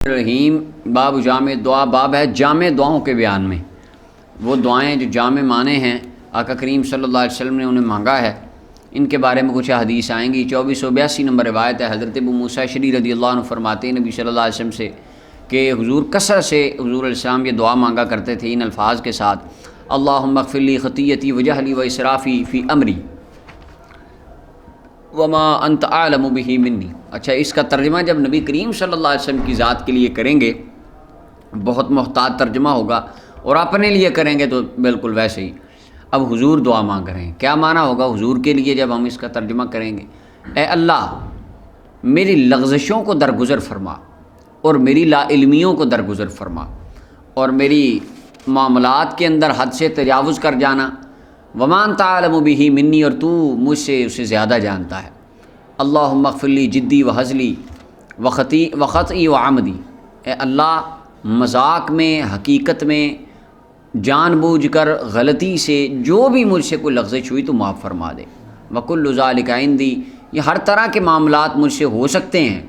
رحیم باب جامع دعا، باب ہے جامع دعاؤں کے بیان میں۔ وہ دعائیں جو جامع معنی ہیں آقا کریم صلی اللہ علیہ وسلم نے انہیں مانگا ہے، ان کے بارے میں کچھ حدیث آئیں گی۔ 2482 نمبر روایت ہے، حضرت ابو موسیٰ اشعری رضی اللہ عنہ فرماتے ہیں نبی صلی اللہ علیہ وسلم سے کہ حضور کثرت سے حضور علیہ السلام یہ دعا مانگا کرتے تھے ان الفاظ کے ساتھ: اللہم اغفر لی خطیتی وجہلی و اسرافی فی امری وما انت اعلم بہ منی۔ اچھا، اس کا ترجمہ جب نبی کریم صلی اللہ علیہ وسلم کی ذات کے لیے کریں گے بہت محتاط ترجمہ ہوگا، اور اپنے لیے کریں گے تو بالکل ویسے ہی۔ اب حضور دعا مانگ رہے ہیں، کیا معنی ہوگا حضور کے لیے جب ہم اس کا ترجمہ کریں گے؟ اے اللہ، میری لغزشوں کو درگزر فرما، اور میری لا علمیوں کو درگزر فرما، اور میری معاملات کے اندر حد سے تجاوز کر جانا، وما انت اعلم بہ منی، اور تو مجھ سے اسے زیادہ جانتا ہے۔ اللہم اغفر لی جدی و ہزلی و خطئی و عمدی۔ اے اللہ، مذاق میں، حقیقت میں، جان بوجھ کر، غلطی سے جو بھی مجھ سے کوئی لغزش ہوئی تو معاف فرما دے۔ وکل ذالک عندی، یہ ہر طرح کے معاملات مجھ سے ہو سکتے ہیں۔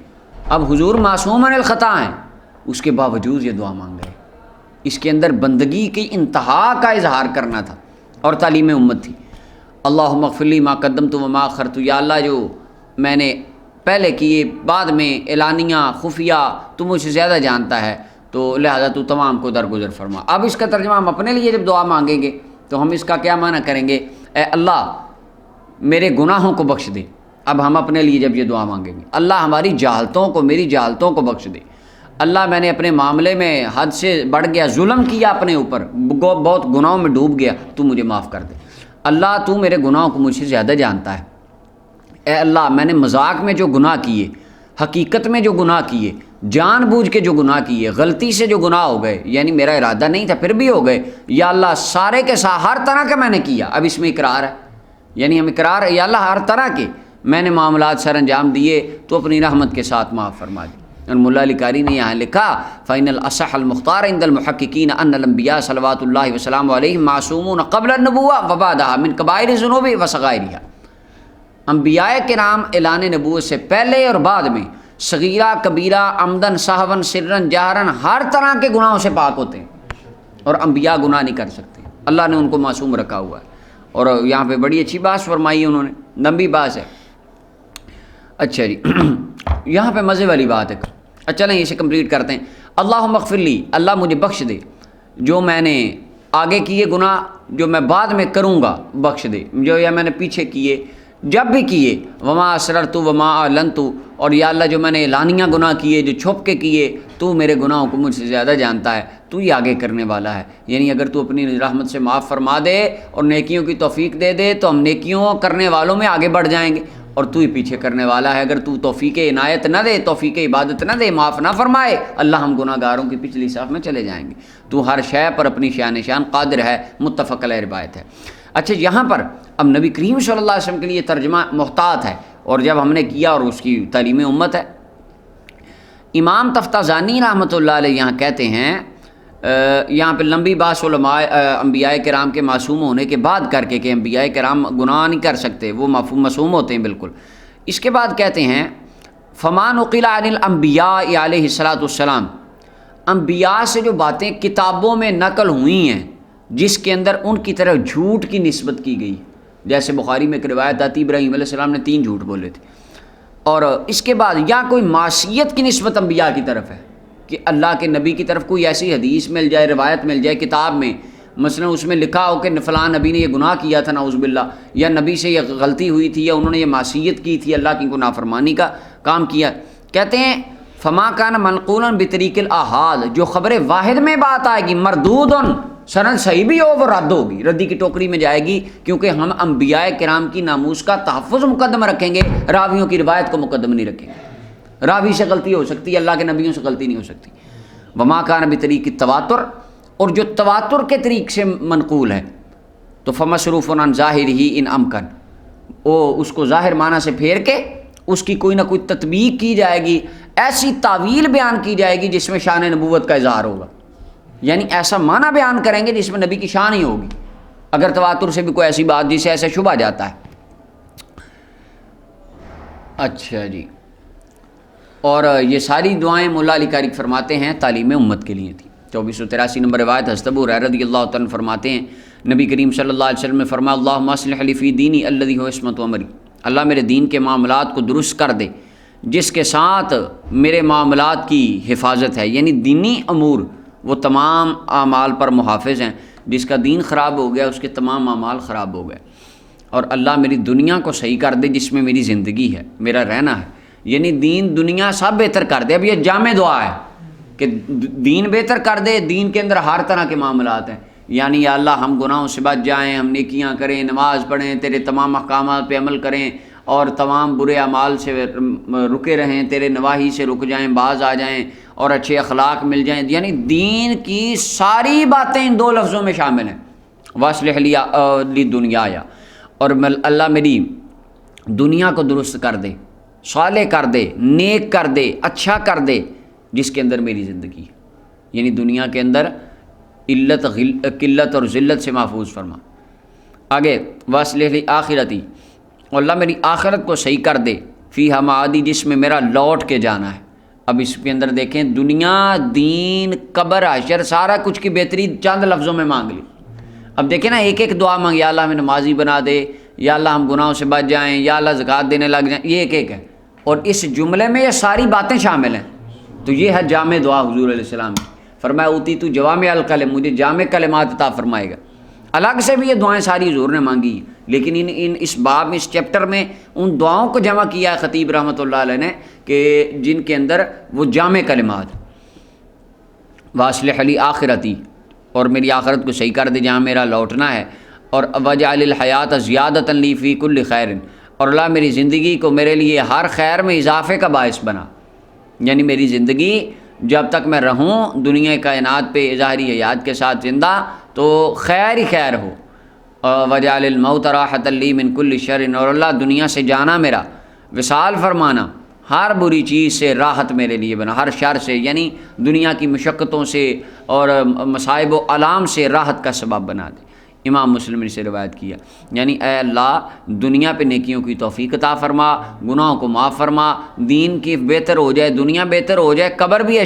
اب حضور معصوم عن الخطا ہیں، اس کے باوجود یہ دعا مانگ رہے، اس کے اندر بندگی کی انتہا کا اظہار کرنا تھا اور تعلیم امت تھی۔ اللہم اغفر لی ما قدمت وما اخرت، یا اللہ جو میں نے پہلے کیے بعد میں اعلانیہ خفیہ تو مجھ سے زیادہ جانتا ہے، تو لہذا تو تمام کو درگزر فرما۔ اب اس کا ترجمہ ہم اپنے لیے جب دعا مانگیں گے تو ہم اس کا کیا معنی کریں گے؟ اے اللہ، میرے گناہوں کو بخش دے۔ اب ہم اپنے لیے جب یہ دعا مانگیں گے، اللہ ہماری جہالتوں کو، میری جہالتوں کو بخش دے۔ اللہ، میں نے اپنے معاملے میں حد سے بڑھ گیا، ظلم کیا اپنے اوپر، بہت گناہوں میں ڈوب گیا، تو مجھے معاف کر دے۔ اللہ، تو میرے گناہوں کو مجھ سے زیادہ جانتا ہے۔ اے اللہ، میں نے مذاق میں جو گناہ کیے، حقیقت میں جو گناہ کیے، جان بوجھ کے جو گناہ کیے، غلطی سے جو گناہ ہو گئے، یعنی میرا ارادہ نہیں تھا پھر بھی ہو گئے، یا اللہ سارے کے ساتھ ہر طرح کا میں نے کیا۔ اب اس میں اقرار ہے، یعنی ہم اقرار ہے، یا اللہ ہر طرح کے میں نے معاملات سر انجام دیے تو اپنی رحمت کے ساتھ معاف فرما دی۔ اور ملا علی قاری نے یہاں لکھا: فإن الأصح المختار عند المحققین ان الانبیاء صلوات اللہ وسلام علیہم معصومون قبل النبوة وبعدها من کبائر الذنوب وصغائرها۔ انبیاء کرام اعلان نبوت سے پہلے اور بعد میں صغیرہ کبیرہ، عمدن سہون سرن جہرن، ہر طرح کے گناہوں سے پاک ہوتے ہیں، اور انبیاء گناہ نہیں کر سکتے، اللہ نے ان کو معصوم رکھا ہوا ہے۔ اور یہاں پہ بڑی اچھی بات فرمائی انہوں نے، لمبی بات ہے۔ اچھا جی، یہاں پہ مزے والی بات ہے، چلیں اسے کمپلیٹ کرتے ہیں۔ اللہم اغفر لی، اللہ مجھے بخش دے، جو میں نے آگے کیے گناہ، جو میں بعد میں کروں گا بخش دے، جو یا میں نے پیچھے کیے، جب بھی کیے، وما اسررت وما اعلنت، اور یا اللہ جو میں نے اعلانیہ گناہ کیے، جو چھپ کے کیے، تو میرے گناہوں کو مجھ سے زیادہ جانتا ہے، تو ہی آگے کرنے والا ہے۔ یعنی اگر تو اپنی رحمت سے معاف فرما دے اور نیکیوں کی توفیق دے دے تو ہم نیکیوں کرنے والوں میں آگے بڑھ جائیں گے، اور تو ہی پیچھے کرنے والا ہے۔ اگر تو توفیق عنایت نہ دے، توفیق عبادت نہ دے، معاف نہ فرمائے، اللہ ہم گناہ گاروں کی پچھلی صف میں چلے جائیں گے۔ تو ہر شے پر اپنی شان شان قادر ہے، متفق علیہ روایت ہے۔ اچھا، یہاں پر اب نبی کریم صلی اللہ علیہ وسلم کے لیے ترجمہ محتاط ہے، اور جب ہم نے کیا اور اس کی تعلیم امت ہے۔ امام تفتازانی رحمۃ اللہ علیہ یہاں کہتے ہیں، یہاں پہ لمبی بحث علماء انبیاء کرام کے معصوم ہونے کے بعد کر کے کہ انبیاء کرام گناہ نہیں کر سکتے، وہ معصوم ہوتے ہیں بالکل۔ اس کے بعد کہتے ہیں فما نقل عن الانبیاء علیہ الصلاۃ والسلام، انبیاء سے جو باتیں کتابوں میں نقل ہوئی ہیں جس کے اندر ان کی طرف جھوٹ کی نسبت کی گئی، جیسے بخاری میں ایک روایت آتی ابراہیم علیہ السلام نے 3 جھوٹ بولے تھے، اور اس کے بعد یا کوئی معصیت کی نسبت انبیاء کی طرف ہے کہ اللہ کے نبی کی طرف کوئی ایسی حدیث مل جائے، روایت مل جائے کتاب میں، مثلا اس میں لکھا ہو کہ فلاں نبی نے یہ گناہ کیا تھا نعوذ باللہ، یا نبی سے یہ غلطی ہوئی تھی، یا انہوں نے یہ معصیت کی تھی، اللہ کی کو نافرمانی کا کام کیا۔ کہتے ہیں فما کان منقولا بطریق الاحاد، جو خبر واحد میں بات آئے گی، مردود سند صحیح بھی ہو وہ رد ہوگی، ردی کی ٹوکری میں جائے گی، کیونکہ ہم انبیاء کرام کی ناموس کا تحفظ مقدم رکھیں گے، راویوں کی روایت کو مقدم نہیں رکھیں گے۔ راوی سے غلطی ہو سکتی ہے، اللہ کے نبیوں سے غلطی نہیں ہو سکتی۔ وما کان بطریق التواتر، اور جو تواتر کے طریق سے منقول ہے تو فمصروف عن ظاہرہ ان امکن، وہ اس کو ظاہر معنی سے پھیر کے اس کی کوئی نہ کوئی تطبیق کی جائے گی، ایسی تعویل بیان کی جائے گی جس میں شان نبوت کا اظہار ہوگا، یعنی ایسا معنی بیان کریں گے جس میں نبی کی شان ہی ہوگی، اگر تواتر سے بھی کوئی ایسی بات جسے ایسا شبہ جاتا ہے۔ اچھا جی، اور یہ ساری دعائیں مولا علی قاری فرماتے ہیں تعلیم امت کے لیے تھیں۔ 2483 نمبر روایت حضرت ابو ہریرہ رضی اللہ تعالیٰ عنہ فرماتے ہیں نبی کریم صلی اللہ علیہ وسلم نے فرمایا اللہم اصلح لی فی دینی الذی هو عصمت امری، اللہ میرے دین کے معاملات کو درست کر دے جس کے ساتھ میرے معاملات کی حفاظت ہے، یعنی دینی امور وہ تمام اعمال پر محافظ ہیں، جس کا دین خراب ہو گیا اس کے تمام اعمال خراب ہو گئے۔ اور اللہ میری دنیا کو صحیح کر دے جس میں میری زندگی ہے، میرا رہنا ہے، یعنی دین دنیا سب بہتر کر دے۔ اب یہ جامع دعا ہے کہ دین بہتر کر دے، دین کے اندر ہر طرح کے معاملات ہیں، یعنی یا اللہ ہم گناہوں سے بچ جائیں، ہم نیکیاں کریں، نماز پڑھیں، تیرے تمام احکامات پہ عمل کریں اور تمام برے اعمال سے رکے رہیں، تیرے نواہی سے رک جائیں، باز آ جائیں اور اچھے اخلاق مل جائیں، یعنی دین کی ساری باتیں ان دو لفظوں میں شامل ہیں، واصلح لی دنیایا، اور اللہ میری دنیا کو درست کر دے، صالح کر دے، نیک کر دے، اچھا کر دے جس کے اندر میری زندگی ہے، یعنی دنیا کے اندر قلت اور ذلت سے محفوظ فرما۔ آگے واصلح لی آخرتی، اور اللہ میری آخرت کو صحیح کر دے، فیہا معادی جس میں میرا لوٹ کے جانا ہے۔ اب اس کے اندر دیکھیں دنیا، دین، قبر، حشر، سارا کچھ کی بہتری چند لفظوں میں مانگ لی۔ اب دیکھیں نا ایک ایک دعا مانگ، یا اللہ ہمیں نمازی بنا دے، یا اللہ ہم گناہوں سے بچ جائیں، یا اللہ زکوٰۃ دینے لگ جائیں، یہ ایک ایک ہے، اور اس جملے میں یہ ساری باتیں شامل ہیں۔ تو یہ ہے جامع دعا حضور علیہ السلام کی۔ فرمایا اوتی تو جوامع الکلم، مجھے جامع کلمات عطا فرمائے گا۔ الگ سے بھی یہ دعائیں ساری حضور نے مانگی ہیں، لیکن اس باب اس چیپٹر میں ان دعاؤں کو جمع کیا ہے خطیب رحمۃ اللہ علیہ نے کہ جن کے اندر وہ جامع کلمات، واصلح لی آخرتی، اور میری آخرت کو صحیح کر دے جہاں میرا لوٹنا ہے، اور وجعل الحیات زیادۃ لی فی کل خیر، اور اللہ میری زندگی کو میرے لیے ہر خیر میں اضافے کا باعث بنا، یعنی میری زندگی جب تک میں رہوں دنیا کائنات پہ ظاہری حیات کے ساتھ زندہ تو خیر ہی خیر ہو۔ وجعل الموت راحۃ لی من کل شر، اور اللہ دنیا سے جانا میرا وصال فرمانا ہر بری چیز سے راحت میرے لیے بنا، ہر شر سے، یعنی دنیا کی مشقتوں سے اور مصائب و آلام سے راحت کا سبب بنا دے۔ امام مسلم نے اسے روایت کیا، یعنی اے اللہ دنیا پہ نیکیوں کی توفیق عطا فرما، گناہوں کو معاف فرما، دین کی بہتر ہو جائے، دنیا بہتر ہو جائے، قبر بھی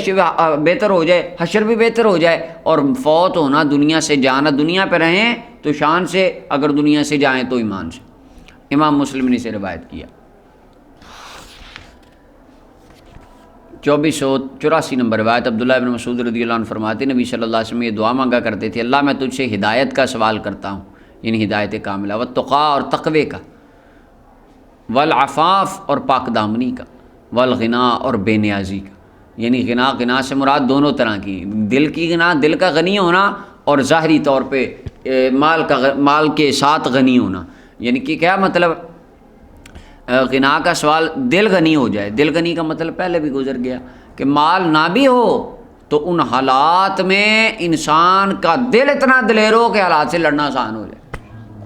بہتر ہو جائے، حشر بھی بہتر ہو جائے، اور فوت ہونا، دنیا سے جانا، دنیا پہ رہیں تو شان سے، اگر دنیا سے جائیں تو ایمان سے۔ امام مسلم نے اسے روایت کیا۔ 2484 نمبر روایت عبداللہ ابن مسعود رضی اللہ عنہ فرماتے نبی صلی اللہ علیہ وسلم یہ دعا مانگا کرتے تھے، اللہ میں تجھ سے ہدایت کا سوال کرتا ہوں، یعنی ہدایت کاملہ، والتقیٰ اور تقوی کا، والعفاف اور پاک دامنی کا، والغنا اور بے نیازی کا، یعنی غنا سے مراد دونوں طرح کی، دل کی غنا، دل کا غنی ہونا، اور ظاہری طور پہ مال کے ساتھ غنی ہونا، یعنی کہ کیا مطلب غنا کا سوال، دل غنی ہو جائے، دل غنی کا مطلب پہلے بھی گزر گیا کہ مال نہ بھی ہو تو ان حالات میں انسان کا دل اتنا دلیر ہو کہ حالات سے لڑنا آسان ہو جائے،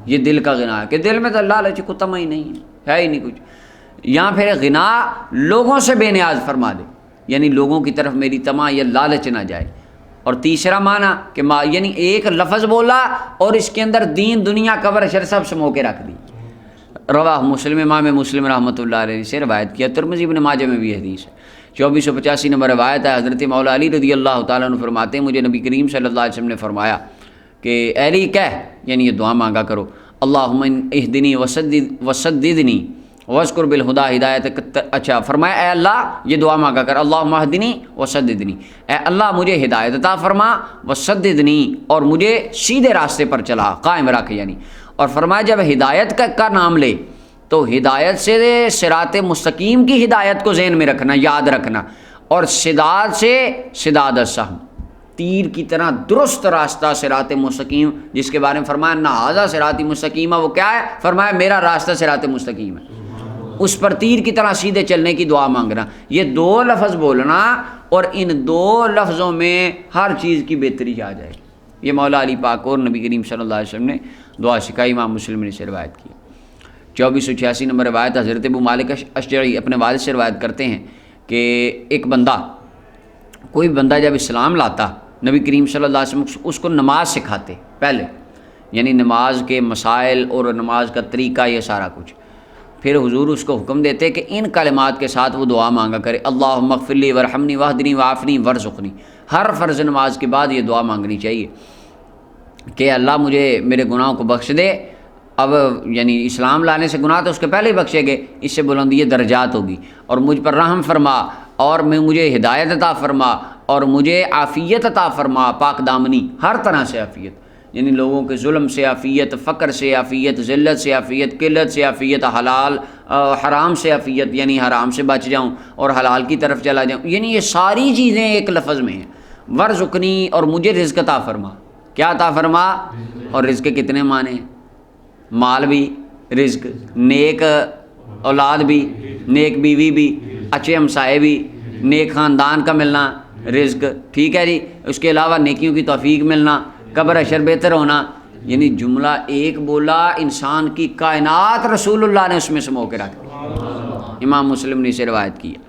یہ دل کا غنا ہے کہ دل میں تو لالچ کو تمہ ہی نہیں ہے ہی نہیں کچھ، یا پھر غنا لوگوں سے بے نیاز فرما دے، یعنی لوگوں کی طرف میری تمہ یا لالچ نہ جائے۔ اور تیسرا معنی کہ یعنی ایک لفظ بولا اور اس کے اندر دین، دنیا، قبر، حشر سب سمو کے رکھ دی۔ رواہ مسلم، امام مسلم رحمۃ اللہ علیہ سے روایت کیا، ترمذی ابن ماجہ میں بھی حدیث ہے۔ 2485 نمبر روایت ہے، حضرت مولا علی رضی اللہ تعالیٰ عنہ فرماتے ہیں مجھے نبی کریم صلی اللہ علیہ وسلم نے فرمایا کہ اے علی کہہ، یعنی یہ دعا مانگا کرو، اللہم اہدنی وسددنی واذکر بالہدی، ہدایت، اچھا فرمایا اے اللہ یہ دعا مانگا کر، اللہم اہدنی وسددنی، اے اللہ مجھے ہدایت عطا فرما، وسددنی اور مجھے سیدھے راستے پر چلا، قائم رکھ، یعنی، اور فرمایا جب ہدایت کا نام لے تو ہدایت سے صراط مستقیم کی ہدایت کو ذہن میں رکھنا، یاد رکھنا، اور سداد سے سداد السہم، تیر کی طرح درست راستہ صراط مستقیم، جس کے بارے میں فرمایا نہ ھذا صراط مستقیمہ، وہ کیا ہے؟ فرمایا میرا راستہ صراط مستقیم ہے، اس پر تیر کی طرح سیدھے چلنے کی دعا مانگنا، یہ دو لفظ بولنا، اور ان دو لفظوں میں ہر چیز کی بہتری آ جائے۔ یہ مولا علی پاک اور نبی کریم صلی اللہ علیہ وسلم نے دعا سکھائی، امام مسلم نے سے روایت کی۔ 2486 نمبر روایت حضرت ابو مالک اشجعی اپنے والد سے روایت کرتے ہیں کہ ایک بندہ، کوئی بندہ جب اسلام لاتا، نبی کریم صلی اللہ علیہ وسلم اس کو نماز سکھاتے پہلے، یعنی نماز کے مسائل اور نماز کا طریقہ، یہ سارا کچھ، پھر حضور اس کو حکم دیتے کہ ان کلمات کے ساتھ وہ دعا مانگا کرے، اللہم اغفر لی ورحمنی واہدنی وعافنی وارزقنی۔ ہر فرض نماز کے بعد یہ دعا مانگنی چاہیے کہ اللہ مجھے میرے گناہوں کو بخش دے۔ اب یعنی اسلام لانے سے گناہ تو اس کے پہلے ہی بخشے گئے، اس سے بلندی درجات ہوگی، اور مجھ پر رحم فرما، اور مجھے ہدایت عطا فرما، اور مجھے عافیت عطا فرما، پاک دامنی، ہر طرح سے عافیت، یعنی لوگوں کے ظلم سے عافیت، فقر سے عافیت، ذلت سے عافیت، قلت سے عافیت، حلال حرام سے عافیت، یعنی حرام سے بچ جاؤں اور حلال کی طرف چلا جاؤں، یعنی یہ ساری چیزیں ایک لفظ میں ہیں۔ ورزقنی، اور مجھے رزق عطا فرما۔ کیا عطا فرما؟ اور رزق کے کتنے معنی ہیں؟ مال بھی رزق، نیک اولاد بھی، نیک بیوی بھی، اچھے ہمسائے بھی، نیک خاندان کا ملنا رزق، ٹھیک ہے جی، اس کے علاوہ نیکیوں کی توفیق ملنا، قبر حشر بہتر ہونا، یعنی جملہ ایک بولا، انسان کی کائنات رسول اللہ نے اس میں سمو کے رکھ دی۔ امام مسلم نے اسے روایت کی ہے۔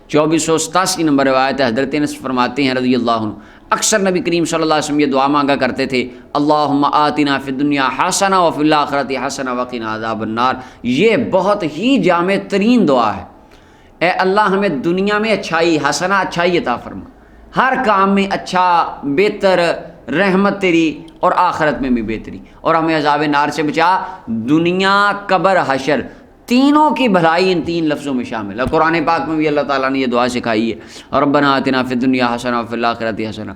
2487 نمبر روایت ہے، حضرت انس فرماتے ہیں رضی اللہ عنہ، اکثر نبی کریم صلی اللہ علیہ وسلم یہ دعا مانگا کرتے تھے، اللہم آتنا فی الدنیا حسنہ وفی الآخرۃ حسنہ وقنا عذاب النار۔ یہ بہت ہی جامع ترین دعا ہے، اے اللہ ہمیں دنیا میں اچھائی، حسنہ اچھائی عطا فرما، ہر کام میں اچھا بہتر رحمت تیری، اور آخرت میں بھی بہتری، اور ہمیں عذاب نار سے بچا۔ دنیا قبر حشر تینوں کی بھلائی ان تین لفظوں میں شامل ہے۔ قرآن پاک میں بھی اللہ تعالیٰ نے یہ دعا سکھائی ہے، ربنا آتنا فی الدنیا حسنہ وفی الآخرۃ حسنہ۔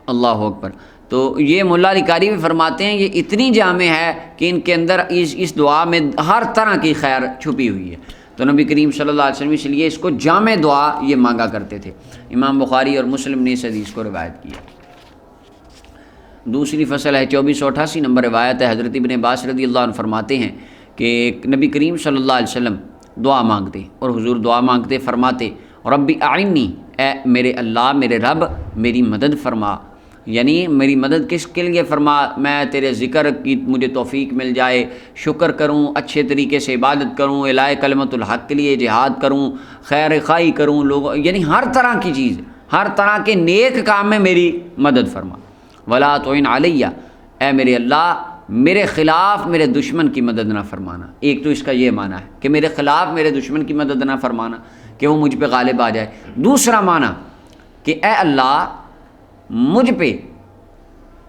اللہ اکبر۔ تو یہ ملا علی قاری بھی فرماتے ہیں یہ اتنی جامع ہے کہ ان کے اندر اس دعا میں ہر طرح کی خیر چھپی ہوئی ہے۔ تو نبی کریم صلی اللہ علیہ وسلم اس لیے اس کو جامع دعا یہ مانگا کرتے تھے۔ امام بخاری اور مسلم نے اس حدیث کو روایت کی ہے۔ دوسری فصل ہے، 2488 نمبر روایت ہے، حضرت ابن عباس رضی اللہ عنہ فرماتے ہیں کہ نبی کریم صلی اللہ علیہ وسلم دعا مانگتے، اور حضور دعا مانگتے فرماتے، ربی اعنی، اے میرے اللہ میرے رب میری مدد فرما، یعنی میری مدد کس کے لیے فرما؟ میں تیرے ذکر کی مجھے توفیق مل جائے، شکر کروں، اچھے طریقے سے عبادت کروں، اعلاء کلمت الحق کے لیے جہاد کروں، خیر خواہی کروں لوگوں، یعنی ہر طرح کی چیز، ہر طرح کے نیک کام میں میری مدد فرما۔ ولا تعن علیہ، اے میرے اللہ میرے خلاف میرے دشمن کی مدد نہ فرمانا۔ ایک تو اس کا یہ معنی ہے کہ میرے خلاف میرے دشمن کی مدد نہ فرمانا کہ وہ مجھ پہ غالب آ جائے۔ دوسرا معنی کہ اے اللہ مجھ پہ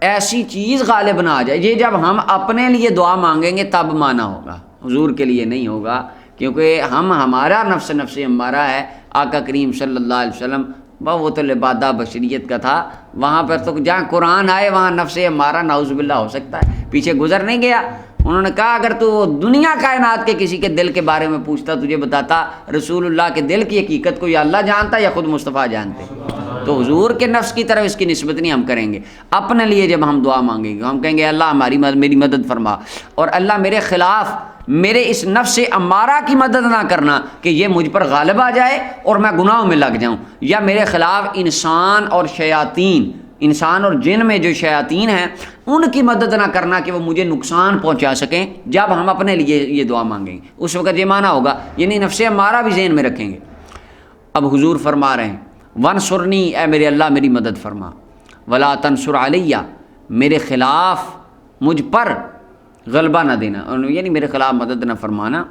ایسی چیز غالب نہ آ جائے۔ یہ جب ہم اپنے لیے دعا مانگیں گے تب معنی ہوگا، حضور کے لیے نہیں ہوگا، کیونکہ ہمارا نفس ہمارا ہے۔ آقا کریم صلی اللہ علیہ وسلم وہ تو لبادہ بشریت کا تھا، وہاں پر تو جہاں قرآن آئے وہاں نفس ہمارا نعوذ باللہ ہو سکتا ہے، پیچھے گزر نہیں گیا۔ انہوں نے کہا اگر تو دنیا کائنات کے کسی کے دل کے بارے میں پوچھتا تجھے بتاتا رسول اللہ کے دل کی حقیقت کو یا اللہ جانتا یا خود مصطفیٰ جانتے۔ تو حضور کے نفس کی طرف اس کی نسبت نہیں ہم کریں گے۔ اپنے لیے جب ہم دعا مانگیں گے ہم کہیں گے اللہ میری مدد فرما، اور اللہ میرے خلاف میرے اس نفس امارہ کی مدد نہ کرنا کہ یہ مجھ پر غالب آ جائے اور میں گناہوں میں لگ جاؤں، یا میرے خلاف انسان اور شیاطین، انسان اور جن میں جو شیاطین ہیں ان کی مدد نہ کرنا کہ وہ مجھے نقصان پہنچا سکیں۔ جب ہم اپنے لیے یہ دعا مانگیں گے اس وقت یہ معنی ہوگا، یعنی نفس امارہ بھی ذہن میں رکھیں گے۔ اب حضور فرما رہے ہیں وانصرنی، اے میرے اللہ میری مدد فرما، ولا تنصر علیہ، میرے خلاف مجھ پر غلبہ نہ دینا، یعنی میرے خلاف مدد نہ فرمانا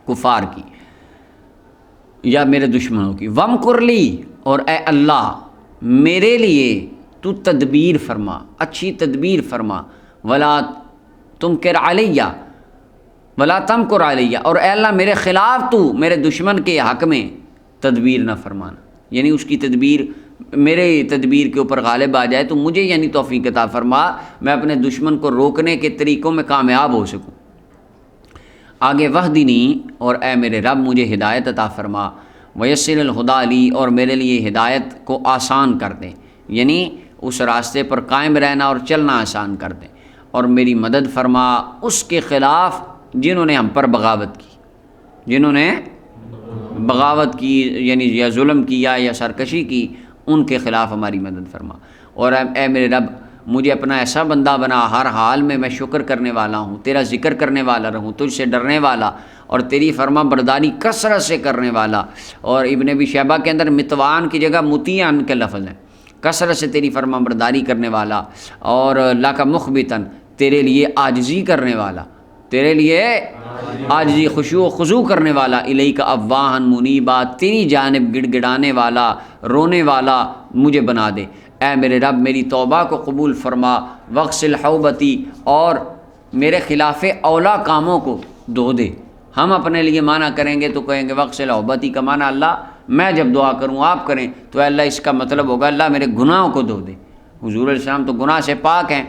کفار کی یا میرے دشمنوں کی۔ وامکر لی، اور اے اللہ میرے لیے تو تدبیر فرما، اچھی تدبیر فرما، ولا تمکر علیہ ولا تمکر علیہ، اور اے اللہ میرے خلاف تو میرے دشمن کے حق میں تدبیر نہ فرمانا، یعنی اس کی تدبیر میرے تدبیر کے اوپر غالب آ جائے تو مجھے یعنی توفیق عطا فرما، میں اپنے دشمن کو روکنے کے طریقوں میں کامیاب ہو سکوں۔ آگے وحدنی، اور اے میرے رب مجھے ہدایت عطا فرما، ویسر الہدیٰ لی، اور میرے لیے ہدایت کو آسان کر دیں، یعنی اس راستے پر قائم رہنا اور چلنا آسان کر دیں، اور میری مدد فرما اس کے خلاف جنہوں نے ہم پر بغاوت کی، جنہوں نے بغاوت کی یعنی یا ظلم کیا یا سرکشی کی، ان کے خلاف ہماری مدد فرما، اور اے میرے رب مجھے اپنا ایسا بندہ بنا ہر حال میں میں شکر کرنے والا ہوں، تیرا ذکر کرنے والا رہوں، تجھ سے ڈرنے والا اور تیری فرما برداری کثرت سے کرنے والا۔ اور ابن ابی شیبہ کے اندر متوان کی جگہ مطیعن کے لفظ ہیں، کثرت سے تیری فرما برداری کرنے والا، اور لک مخبتاً تیرے لیے عاجزی کرنے والا، تیرے لیے عاجزی خشوع و خضوع کرنے والا، الیک اواہن منیبا، تیری جانب گڑ گڑانے والا، رونے والا مجھے بنا دے۔ اے میرے رب میری توبہ کو قبول فرما، وغسل حوبتی، اور میرے خلاف اولا کاموں کو دھو دے۔ ہم اپنے لیے معنی کریں گے تو کہیں گے وغسل حوبتی کا معنی اللہ میں جب دعا کروں آپ کریں تو اللہ اس کا مطلب ہوگا اللہ میرے گناہوں کو دھو دے۔ حضور علیہ السلام تو گناہ سے پاک ہیں،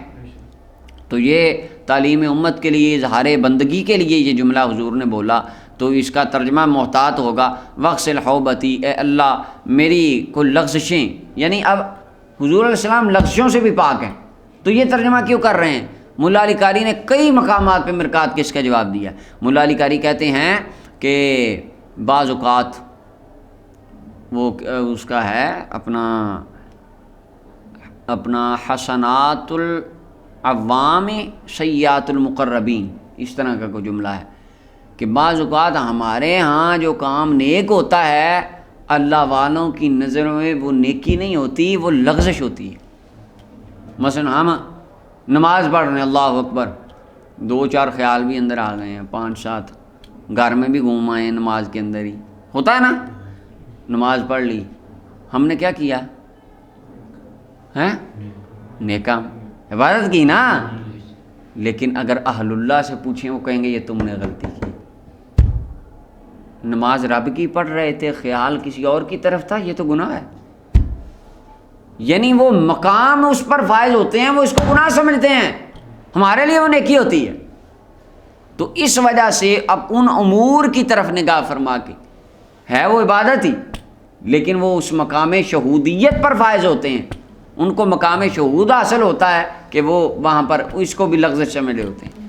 تو یہ تعلیم امت کے لیے، اظہار بندگی کے لیے یہ جملہ حضور نے بولا، تو اس کا ترجمہ محتاط ہوگا وغسل حوبتی، اے اللہ میری کوئی لغزشیں، یعنی اب حضور علیہ السلام لغزشوں سے بھی پاک ہیں، تو یہ ترجمہ کیوں کر رہے ہیں؟ ملا علی قاری نے کئی مقامات پہ مرکات کے اس کا جواب دیا۔ ملا علی قاری کہتے ہیں کہ بعض اوقات وہ اس کا ہے اپنا حسنات العوام سیئات المقربین، اس طرح کا کوئی جملہ ہے کہ بعض اوقات ہمارے ہاں جو کام نیک ہوتا ہے اللہ والوں کی نظروں میں وہ نیکی نہیں ہوتی، وہ لغزش ہوتی ہے۔ مثلا ہم نماز پڑھ رہے ہیں، اللہ اکبر، 2-4 خیال بھی اندر آ گئے ہیں، 5-7 گھر میں بھی گھوم آئے ہیں نماز کے اندر ہی، ہوتا ہے نا؟ نماز پڑھ لی، ہم نے کیا کیا ہے؟ نیکا عبادت کی نا، لیکن اگر اہل اللہ سے پوچھیں وہ کہیں گے یہ تم نے غلطی کی، نماز رب کی پڑھ رہے تھے، خیال کسی اور کی طرف تھا، یہ تو گناہ ہے۔ یعنی وہ مقام اس پر فائز ہوتے ہیں، وہ اس کو گناہ سمجھتے ہیں، ہمارے لیے وہ نیکی ہوتی ہے۔ تو اس وجہ سے اب ان امور کی طرف نگاہ فرما کے، ہے وہ عبادت ہی لیکن وہ اس مقام شہودیت پر فائز ہوتے ہیں، ان کو مقام شہود حاصل ہوتا ہے کہ وہ وہاں پر اس کو بھی لغزش سمجھ رہے ہوتے ہیں۔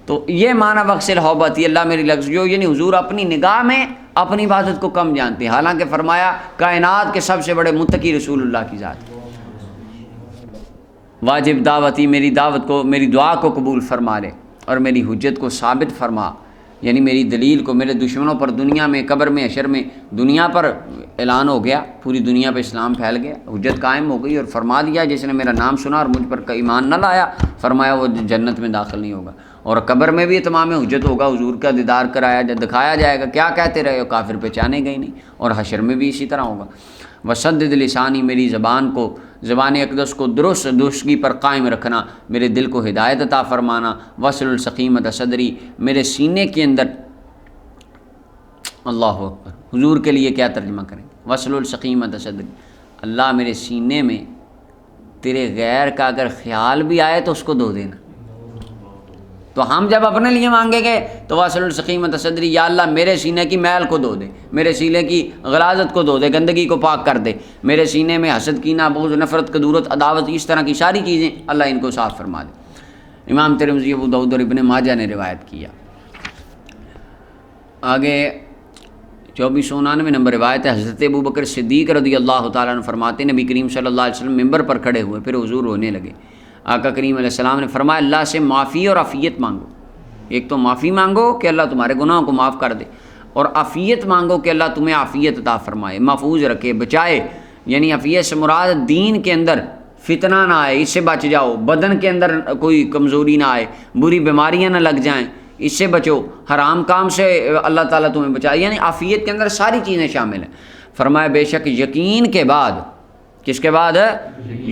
تو یہ معنی وغسل حوبتی، اللہ میری لغزش، یعنی حضور اپنی نگاہ میں اپنی عبادت کو کم جانتے ہیں، حالانکہ فرمایا کائنات کے سب سے بڑے متقی رسول اللہ کی ذات۔ واجب دعوتی، میری دعوت کو، میری دعا کو قبول فرما لے اور میری حجت کو ثابت فرما، یعنی میری دلیل کو میرے دشمنوں پر دنیا میں، قبر میں، حشر میں، دنیا پر اعلان ہو گیا، پوری دنیا پہ اسلام پھیل گیا، حجت قائم ہو گئی، اور فرما دیا جس نے میرا نام سنا اور مجھ پر ایمان نہ لایا فرمایا وہ جنت میں داخل نہیں ہوگا، اور قبر میں بھی تمام حجت ہوگا، حضور کا دیدار کرایا دکھایا جائے گا کیا کہتے رہے ہو، کافر پہچانے گئے نہیں، اور حشر میں بھی اسی طرح ہوگا۔ وسدد لسانی، میری زبان کو، زبان اقدس کو درستگی پر قائم رکھنا، میرے دل کو ہدایت عطا فرمانا۔ وصل السقیمۃ صدری، میرے سینے کے اندر، اللہ اکبر، حضور کے لیے کیا ترجمہ کریں؟ وصل السقیمۃ صدری، اللہ میرے سینے میں تیرے غیر کا اگر خیال بھی آئے تو اس کو دھو دینا۔ تو ہم جب اپنے لیے مانگیں گے تو وصل السقیمۃ صدری، یا اللہ میرے سینے کی میل کو دھو دے، میرے سینے کی غلاظت کو دھو دے، گندگی کو پاک کر دے، میرے سینے میں حسد، کینہ، بغض، نفرت، کدورت، عداوت، اس طرح کی ساری چیزیں اللہ ان کو صاف فرما دے۔ امام ترمذی، ابو داؤد اور ابن ماجہ نے روایت کیا۔ آگے 2499 نمبر روایت ہے، حضرت ابوبکر صدیق رضی اللہ تعالیٰ عنہ فرماتے ہیں نبی کریم صلی اللہ علیہ وسلم ممبر پر کھڑے ہوئے، پھر حضور رونے لگے۔ آقا کریم علیہ السلام نے فرمایا اللہ سے معافی اور عافیت مانگو، ایک تو معافی مانگو کہ اللہ تمہارے گناہوں کو معاف کر دے، اور عافیت مانگو کہ اللہ تمہیں عافیت عطا فرمائے، محفوظ رکھے، بچائے، یعنی عافیت سے مراد دین کے اندر فتنہ نہ آئے، اس سے بچ جاؤ، بدن کے اندر کوئی کمزوری نہ آئے، بری بیماریاں نہ لگ جائیں، اس سے بچو، حرام کام سے اللہ تعالیٰ تمہیں بچائے، یعنی عافیت کے اندر ساری چیزیں شامل ہیں۔ فرمایا بے شک یقین کے بعد، کس کے بعد؟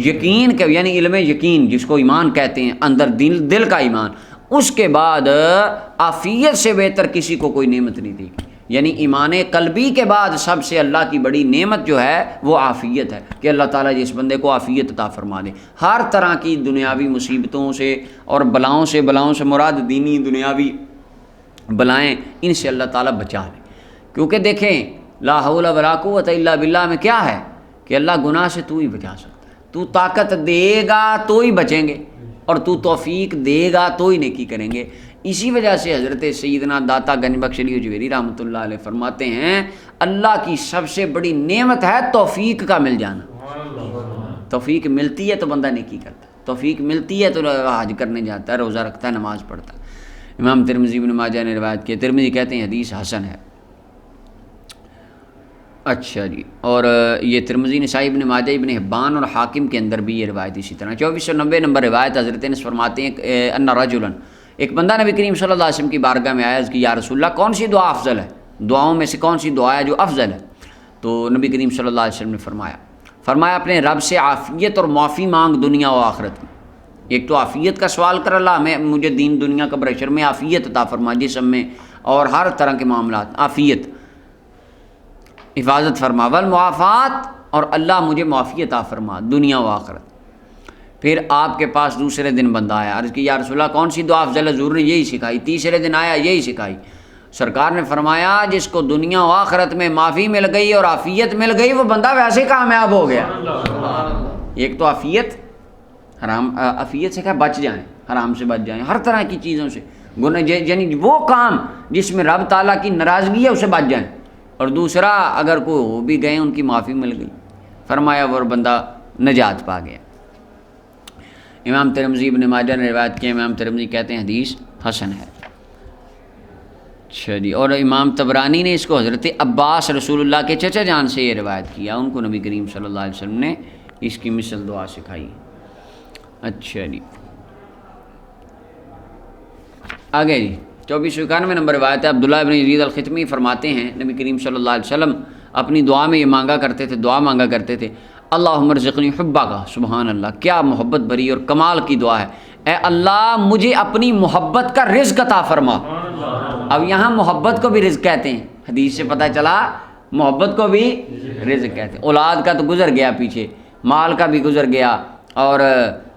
یقین کے، یعنی علم یقین جس کو ایمان کہتے ہیں، اندر دل کا ایمان، اس کے بعد عافیت سے بہتر کسی کو کوئی نعمت نہیں دی گئی، یعنی ایمان قلبی کے بعد سب سے اللہ کی بڑی نعمت جو ہے وہ عافیت ہے، کہ اللہ تعالیٰ جس بندے کو عافیت عطا فرما دے، ہر طرح کی دنیاوی مصیبتوں سے اور بلاؤں سے مراد دینی دنیاوی بلائیں، ان سے اللہ تعالیٰ بچا لے۔ کیونکہ دیکھیں لا حول ولا قوت الا باللہ میں کیا ہے کہ اللہ گناہ سے تو ہی بچا سکتا ہے، تو طاقت دے گا تو ہی بچیں گے، اور تو توفیق دے گا تو ہی نیکی کریں گے۔ اسی وجہ سے حضرت سیدنا داتا گنج بخش علی اجویری رحمۃ اللہ علیہ فرماتے ہیں اللہ کی سب سے بڑی نعمت ہے توفیق کا مل جانا۔ توفیق ملتی ہے تو بندہ نیکی کرتا ہے، توفیق ملتی ہے تو حج کرنے جاتا ہے، روزہ رکھتا ہے، نماز پڑھتا ہے۔ امام ترمذی ابن ماجہ نے روایت کی، ترمذی کہتے ہیں حدیث حسن ہے۔ اچھا جی، اور یہ ترمذی، نسائی، ابن ماجہ، ابن حبان اور حاکم کے اندر بھی یہ روایت اسی طرح۔ 2490 نمبر روایت حضرت انس فرماتے ہیں ان رجلا، ایک بندہ نبی کریم صلی اللہ علیہ وسلم کی بارگاہ میں آیا کہ یا رسول اللہ کون سی دعا افضل ہے، دعاؤں میں سے کون سی دعا ہے جو افضل ہے؟ تو نبی کریم صلی اللہ علیہ وسلم نے فرمایا اپنے رب سے عافیت اور معافی مانگ دنیا و آخرت میں۔ ایک تو عافیت کا سوال کر، اللہ مجھے دین دنیا کا بریشر میں عافیت عطا فرما، جسم میں اور ہر طرح کے معاملات عافیت حفاظت فرما، والمعافات اور اللہ مجھے معافی عطا فرما دنیا و آخرت۔ پھر آپ کے پاس دوسرے دن بندہ آیا، عرض کی یا رسول اللہ کون سی دعا افضل ہے؟ حضور نے یہی سکھائی۔ تیسرے دن آیا، یہی سکھائی۔ سرکار نے فرمایا جس کو دنیا و آخرت میں معافی مل گئی اور عافیت مل گئی وہ بندہ ویسے کامیاب ہو گیا۔ ایک تو عافیت، عافیت سے کیا بچ جائیں، حرام سے بچ جائیں، ہر طرح کی چیزوں سے، یعنی وہ کام جس میں رب تعالیٰ کی ناراضگی ہے اسے بچ جائیں، اور دوسرا اگر کوئی ہو بھی گئے ان کی معافی مل گئی، فرمایا وہ بندہ نجات پا گیا۔ امام ترمذی ابن ماجہ نے روایت کی، امام ترمذی کہتے ہیں حدیث حسن ہے۔ اچھا جی، اور امام طبرانی نے اس کو حضرت عباس رسول اللہ کے چچا جان سے یہ روایت کیا، ان کو نبی کریم صلی اللہ علیہ وسلم نے اس کی مثل دعا سکھائی۔ اچھا جی، آگے جی 2491 نمبر روایت ہے، عبداللہ ابن یزید الختمی فرماتے ہیں نبی کریم صلی اللہ علیہ وسلم اپنی دعا میں یہ مانگا کرتے تھے، دعا مانگا کرتے تھے، اللہم ارزقنی حبک، سبحان اللہ، کیا محبت بری اور کمال کی دعا ہے، اے اللہ مجھے اپنی محبت کا رزق عطا فرما۔ اب یہاں محبت کو بھی رزق کہتے ہیں، حدیث سے پتہ چلا محبت کو بھی رزق کہتے ہیں۔ اولاد کا تو گزر گیا پیچھے، مال کا بھی گزر گیا اور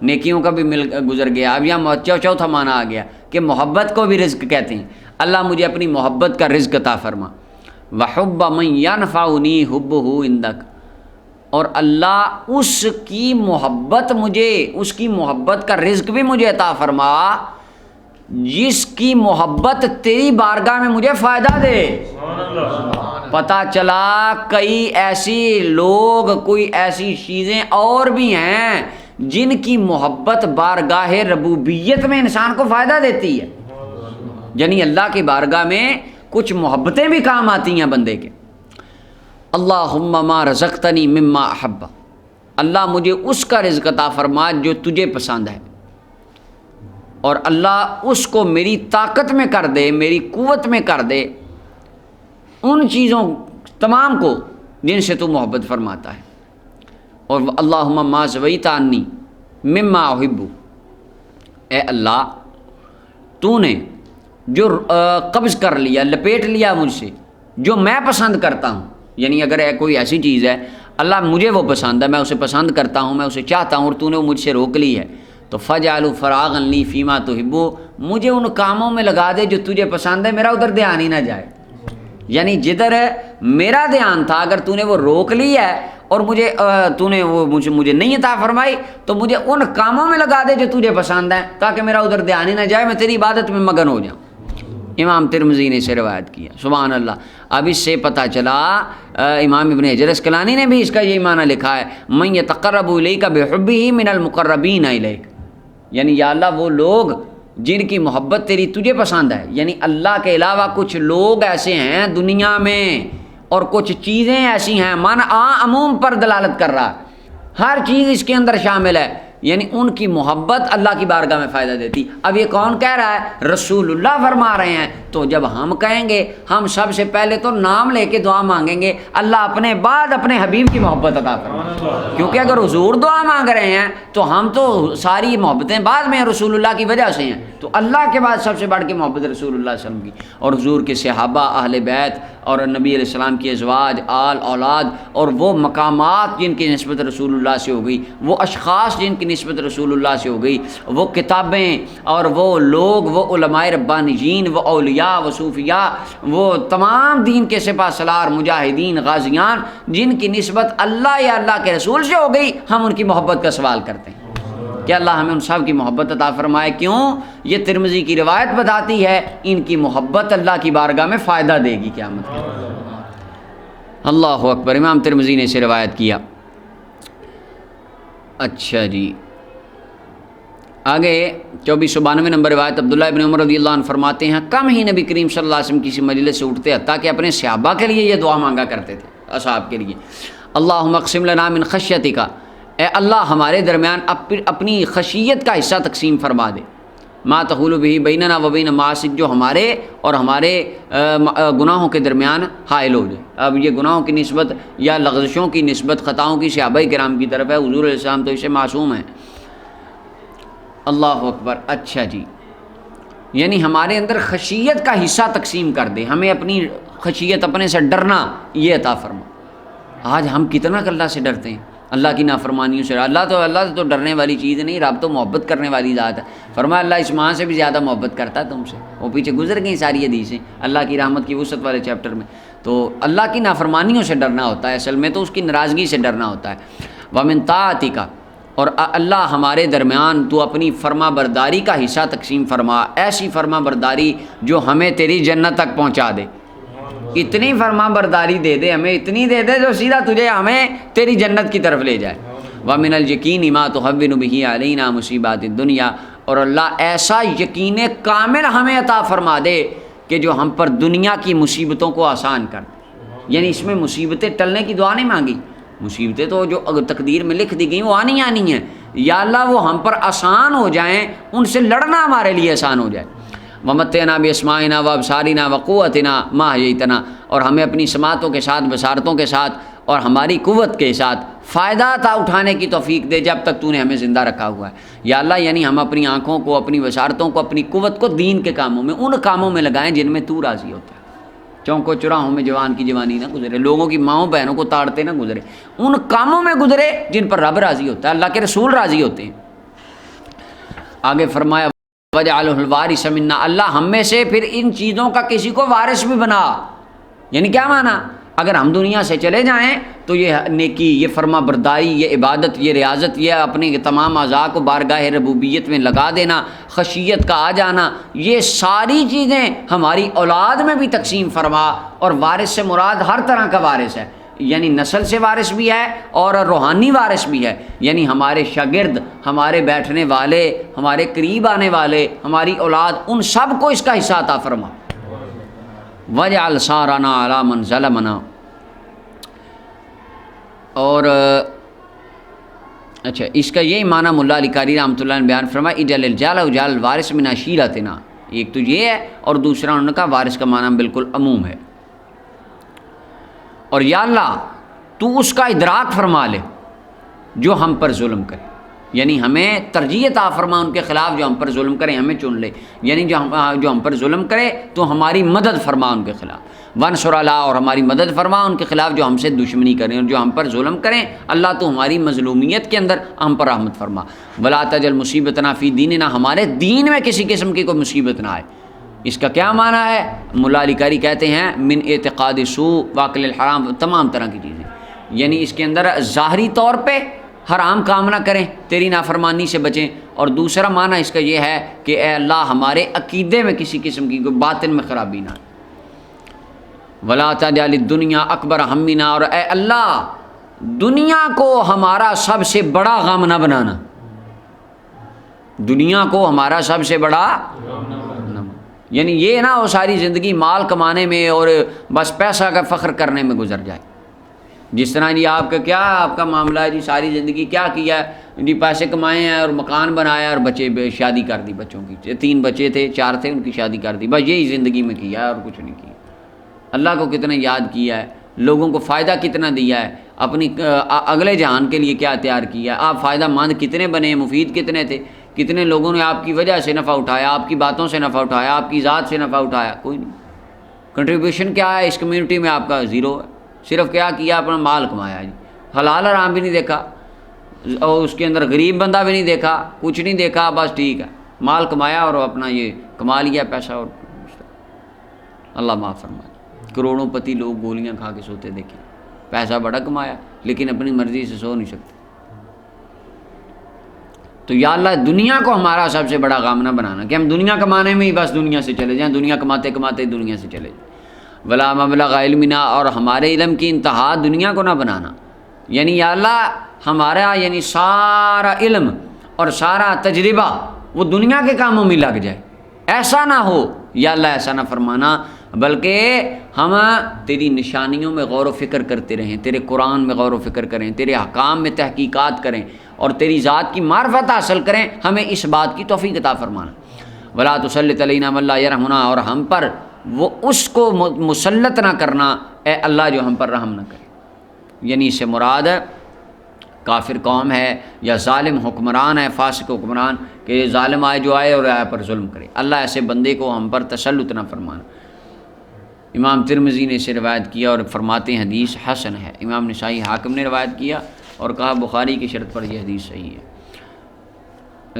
نیکیوں کا بھی گزر گیا، اب یہاں چوتھا معنی آ گیا کہ محبت کو بھی رزق کہتے ہیں۔ اللہ مجھے اپنی محبت کا رزق عطا فرما۔ وحب من ینفعنی حبہ عندک، اور اللہ اس کی محبت مجھے، اس کی محبت کا رزق بھی مجھے عطا فرما جس کی محبت تیری بارگاہ میں مجھے فائدہ دے۔ پتہ چلا کئی ایسی لوگ، کوئی ایسی چیزیں اور بھی ہیں جن کی محبت بارگاہ ربوبیت میں انسان کو فائدہ دیتی ہے، یعنی اللہ کی بارگاہ میں کچھ محبتیں بھی کام آتی ہیں بندے کے۔ اللہم ما رزقتنی مما احب، اللہ مجھے اس کا رزق عطا فرما جو تجھے پسند ہے، اور اللہ اس کو میری طاقت میں کر دے، میری قوت میں کر دے، ان چیزوں تمام کو جن سے تو محبت فرماتا ہے۔ اور اللہم ما زویت عنی مما احب، اے اللہ تو نے جو قبض کر لیا، لپیٹ لیا مجھ سے جو میں پسند کرتا ہوں، یعنی اگر کوئی ایسی چیز ہے اللہ مجھے وہ پسند ہے، میں اسے پسند کرتا ہوں، میں اسے چاہتا ہوں، اور تو نے وہ مجھ سے روک لی ہے، تو فجعل فراغا لی فیما تحب، مجھے ان کاموں میں لگا دے جو تجھے پسند ہے، میرا ادھر دھیان ہی نہ جائے، یعنی جدھر میرا دھیان تھا اگر تو نے وہ روک لی ہے اور مجھے تو نے وہ مجھے نہیں عطا فرمائی، تو مجھے ان کاموں میں لگا دے جو تجھے پسند ہیں تاکہ میرا ادھر دھیان ہی نہ جائے، میں تیری عبادت میں مگن ہو جاؤں۔ امام ترمذی نے اسے روایت کیا، سبحان اللہ۔ اب اس سے پتہ چلا، امام ابن حجر اسقلانی نے بھی اس کا یہی معنی لکھا ہے، من یتقرب الیک بحبہ من المقربین الیک، یعنی یا اللہ وہ لوگ جن کی محبت تیری تجھے پسند ہے، یعنی اللہ کے علاوہ کچھ لوگ ایسے ہیں دنیا میں اور کچھ چیزیں ایسی ہیں، من عموم پر دلالت کر رہا، ہر چیز اس کے اندر شامل ہے، یعنی ان کی محبت اللہ کی بارگاہ میں فائدہ دیتی۔ اب یہ کون کہہ رہا ہے؟ رسول اللہ فرما رہے ہیں۔ تو جب ہم کہیں گے، ہم سب سے پہلے تو نام لے کے دعا مانگیں گے، اللہ اپنے بعد اپنے حبیب کی محبت عطا فرمائے، کیونکہ اگر حضور دعا مانگ رہے ہیں تو ہم تو ساری محبتیں بعد میں رسول اللہ کی وجہ سے ہیں، تو اللہ کے بعد سب سے بڑھ کے محبت رسول اللہ صلی اللہ علیہ وسلم کی، اور حضور کے صحابہ، اہل بیت اور نبی علیہ السلام کی ازواج، آل اولاد، اور وہ مقامات جن کی نسبت رسول اللہ سے ہو گئی، وہ اشخاص جن کی نسبت رسول اللہ سے ہو گئی، وہ کتابیں اور وہ لوگ، وہ علماء ربانیین، وہ اولیاء، وہ صوفیاء، وہ تمام دین کے سپہ سالار، مجاہدین، غازیان، جن کی نسبت اللہ یا اللہ کے رسول سے ہو گئی، ہم ان کی محبت کا سوال کرتے ہیں کہ اللہ ہمیں ان سب کی محبت عطا فرمائے۔ کیوں؟ یہ ترمذی کی روایت بتاتی ہے ان کی محبت اللہ کی بارگاہ میں فائدہ دے گی قیامت کے دن۔ اللہ اکبر، امام ترمذی نے اسے روایت کیا۔ اچھا جی، آگے 2492 نمبر روایت، عبداللہ ابن عمر رضی اللہ عنہ فرماتے ہیں، کم ہی نبی کریم صلی اللہ علیہ وسلم کسی مجلس سے اٹھتے حتیٰ کہ اپنے صحابہ کے لیے یہ دعا مانگا کرتے تھے، اصحاب کے لیے، اللہم اقسم لنا من خشیتک، اے اللہ ہمارے درمیان اپنی خشیت کا حصہ تقسیم فرما دے، ما تحول به بیننا و بین معاصی، جو ہمارے اور ہمارے گناہوں کے درمیان حائل ہو جائے۔ اب یہ گناہوں کی نسبت یا لغزشوں کی نسبت خطاؤں کی صحابہ کرام کی طرف ہے، حضور علیہ السلام تو اسے معصوم ہیں۔ اللہ اکبر۔ اچھا جی، یعنی ہمارے اندر خشیت کا حصہ تقسیم کر دے، ہمیں اپنی خشیت، اپنے سے ڈرنا یہ عطا فرما۔ آج ہم کتنا اللہ سے ڈرتے ہیں، اللہ کی نافرمانیوں سے۔ اللہ سے تو ڈرنے والی چیز نہیں، رب تو محبت کرنے والی ذات ہے۔ فرمایا اللہ اس ماں سے بھی زیادہ محبت کرتا ہے تم سے۔ وہ پیچھے گزر گئی ساری حدیثیں اللہ کی رحمت کی وسعت والے چیپٹر میں۔ تو اللہ کی نافرمانیوں سے ڈرنا ہوتا ہے، اصل میں تو اس کی ناراضگی سے ڈرنا ہوتا ہے۔ وَمِن طاعتِکَ، اور اللہ ہمارے درمیان تو اپنی فرما برداری کا حصہ تقسیم فرما، ایسی فرما برداری جو ہمیں تیری جنت تک پہنچا دے۔ اتنی فرما برداری دے دے ہمیں، اتنی دے دے جو سیدھا تجھے ہمیں تیری جنت کی طرف لے جائے۔ وَمِنَ الْيَقِينِ مَا تُهَوِّنُ بِهِ عَلَيْنَا مُصِيبَاتِ الدُّنْيَا، اور اللہ ایسا یقین کامل ہمیں عطا فرما دے کہ جو ہم پر دنیا کی مصیبتوں کو آسان کر دے۔ یعنی اس میں مصیبتیں ٹلنے کی دعا نہیں مانگی، مصیبتیں تو جو تقدیر میں لکھ دی گئیں وہ آنی ہیں۔ یا اللہ وہ ہم پر آسان ہو جائیں، ان سے لڑنا ہمارے لیے آسان ہو جائے۔ وَمَتِّعْنَا بِأَسْمَاعِنَا وَأَبْصَارِنَا وَقُوَّتِنَا مَا أَحْيَيْتَنَا، اور ہمیں اپنی سماعتوں کے ساتھ، بصارتوں کے ساتھ اور ہماری قوت کے ساتھ فائدہ تھا اٹھانے کی توفیق دے جب تک تو نے ہمیں زندہ رکھا ہوا ہے۔ یا اللہ یعنی ہم اپنی آنکھوں کو، اپنی بصارتوں کو، اپنی قوت کو دین کے کاموں میں، ان کاموں میں لگائیں جن میں تو راضی ہوتا ہے۔ چونکوں چوراہوں میں جوان کی جوانی نہ گزرے، لوگوں کی ماؤں بہنوں کو تاڑتے نہ گزرے، ان کاموں میں گزرے جن پر رب راضی ہوتا ہے، اللہ کے رسول راضی ہوتے ہیں۔ آگے فرمایا وَجَعَلْهُ الْوَارِثَ مِنَّا، اللہ ہم میں سے پھر ان چیزوں کا کسی کو وارث بھی بنا۔ یعنی کیا معنی؟ اگر ہم دنیا سے چلے جائیں تو یہ نیکی، یہ فرما برداری، یہ عبادت، یہ ریاضت، یہ اپنے تمام اعضاء کو بارگاہ ربوبیت میں لگا دینا، خشیت کا آ جانا، یہ ساری چیزیں ہماری اولاد میں بھی تقسیم فرما۔ اور وارث سے مراد ہر طرح کا وارث ہے، یعنی نسل سے وارث بھی ہے اور روحانی وارث بھی ہے، یعنی ہمارے شاگرد، ہمارے بیٹھنے والے، ہمارے قریب آنے والے، ہماری اولاد، ان سب کو اس کا حصہ عطا فرما۔ وَجْعَلْ ثَارَنَا عَلَىٰ مَنْ ظَلَمَنَا، اور اچھا اس کا یہی معنی ملا علی قاری رحمۃ اللہ نے بیان فرمایا اجعل الجال وجعل الوارث من عشیرتنا، ایک تو یہ ہے اور دوسرا انہوں نے کہا وارث کا معنی بالکل عموم ہے۔ اور یا اللہ تو اس کا ادراک فرما لے جو ہم پر ظلم کرے، یعنی ہمیں ترجیح عطا فرما ان کے خلاف جو ہم پر ظلم کریں، ہمیں چن لے، یعنی جو ہم پر ظلم کرے تو ہماری مدد فرما ان کے خلاف۔ وانصر علی، اور ہماری مدد فرما ان کے خلاف جو ہم سے دشمنی کریں اور جو ہم پر ظلم کریں، اللہ تو ہماری مظلومیت کے اندر ہم پر رحمت فرما۔ ولا تجعل مصیبتنا فی دیننا، ہمارے دین میں کسی قسم کی کوئی مصیبت نہ آئے۔ اس کا کیا معنی ہے؟ ملا علی قاری کہتے ہیں من اعتقاد سوء واکل الحرام، تمام طرح کی چیزیں، یعنی اس کے اندر ظاہری طور پہ حرام کام نہ کریں، تیری نافرمانی سے بچیں، اور دوسرا معنی اس کا یہ ہے کہ اے اللہ ہمارے عقیدے میں کسی قسم کی کوئی باطن میں خرابی نہ آئے۔ ولا تجعل الدنیا اکبر ہمنا، اور اے اللہ دنیا کو ہمارا سب سے بڑا غم نہ بنانا، دنیا کو ہمارا سب سے بڑا یعنی یہ نہ ہو ساری زندگی مال کمانے میں اور بس پیسہ کا فخر کرنے میں گزر جائے۔ جس طرح جی آپ کا کیا آپ کا معاملہ ہے جی، ساری زندگی کیا کیا ہے جی، پیسے کمائے ہیں اور مکان بنایا اور بچے شادی کر دی، بچوں کی 3 بچے تھے 4 تھے ان کی شادی کر دی، بس یہی زندگی میں کیا ہے اور کچھ نہیں کیا۔ اللہ کو کتنا یاد کیا ہے، لوگوں کو فائدہ کتنا دیا ہے، اپنی اگلے جہان کے لیے کیا تیار کیا ہے، آپ فائدہ مند کتنے بنے، مفید کتنے تھے، کتنے لوگوں نے آپ کی وجہ سے نفع اٹھایا، آپ کی باتوں سے نفع اٹھایا، آپ کی ذات سے نفع اٹھایا، کوئی نہیں۔ کنٹریبیوشن کیا ہے اس کمیونٹی میں؟ آپ کا 0 ہے، صرف کیا کیا، اپنا مال کمایا جی، حلال حرام بھی نہیں دیکھا، اور اس کے اندر غریب بندہ بھی نہیں دیکھا، کچھ نہیں دیکھا، بس ٹھیک ہے مال کمایا اور اپنا یہ کما لیا پیسہ، اور اللہ معاف فرمائے۔ کروڑوں پتی لوگ گولیاں کھا کے سوتے دیکھیں، پیسہ بڑا کمایا لیکن اپنی مرضی سے سو نہیں سکتے۔ تو یا اللہ دنیا کو ہمارا سب سے بڑا غم نہ بنانا کہ ہم دنیا کمانے میں ہی بس دنیا سے چلے جائیں، دنیا کماتے کماتے دنیا سے چلے جائیں۔ ولا مبلغ علمنا، اور ہمارے علم کی انتہا دنیا کو نہ بنانا، یعنی یا اللہ ہمارا یعنی سارا علم اور سارا تجربہ وہ دنیا کے کاموں میں لگ جائے، ایسا نہ ہو یا اللہ، ایسا نہ فرمانا، بلکہ ہم تیری نشانیوں میں غور و فکر کرتے رہیں، تیرے قرآن میں غور و فکر کریں، تیرے احکام میں تحقیقات کریں اور تیری ذات کی معرفت حاصل کریں، ہمیں اس بات کی توفیق عطا فرمانا۔ ولا تسلط علینا من لا یرحمنا، اور ہم پر وہ اس کو مسلط نہ کرنا اے اللہ جو ہم پر رحم نہ کرے. یعنی اس سے مراد کافر قوم ہے یا ظالم حکمران ہے، فاسق حکمران، کہ ظالم آئے جو آئے اور آئے پر ظلم کرے. اللہ ایسے بندے کو ہم پر تسلط نہ فرمانا. امام ترمذی نے اسے روایت کیا اور فرماتے ہیں حدیث حسن ہے. امام نسائی حاکم نے روایت کیا اور کہا بخاری کی شرط پر یہ حدیث صحیح ہے.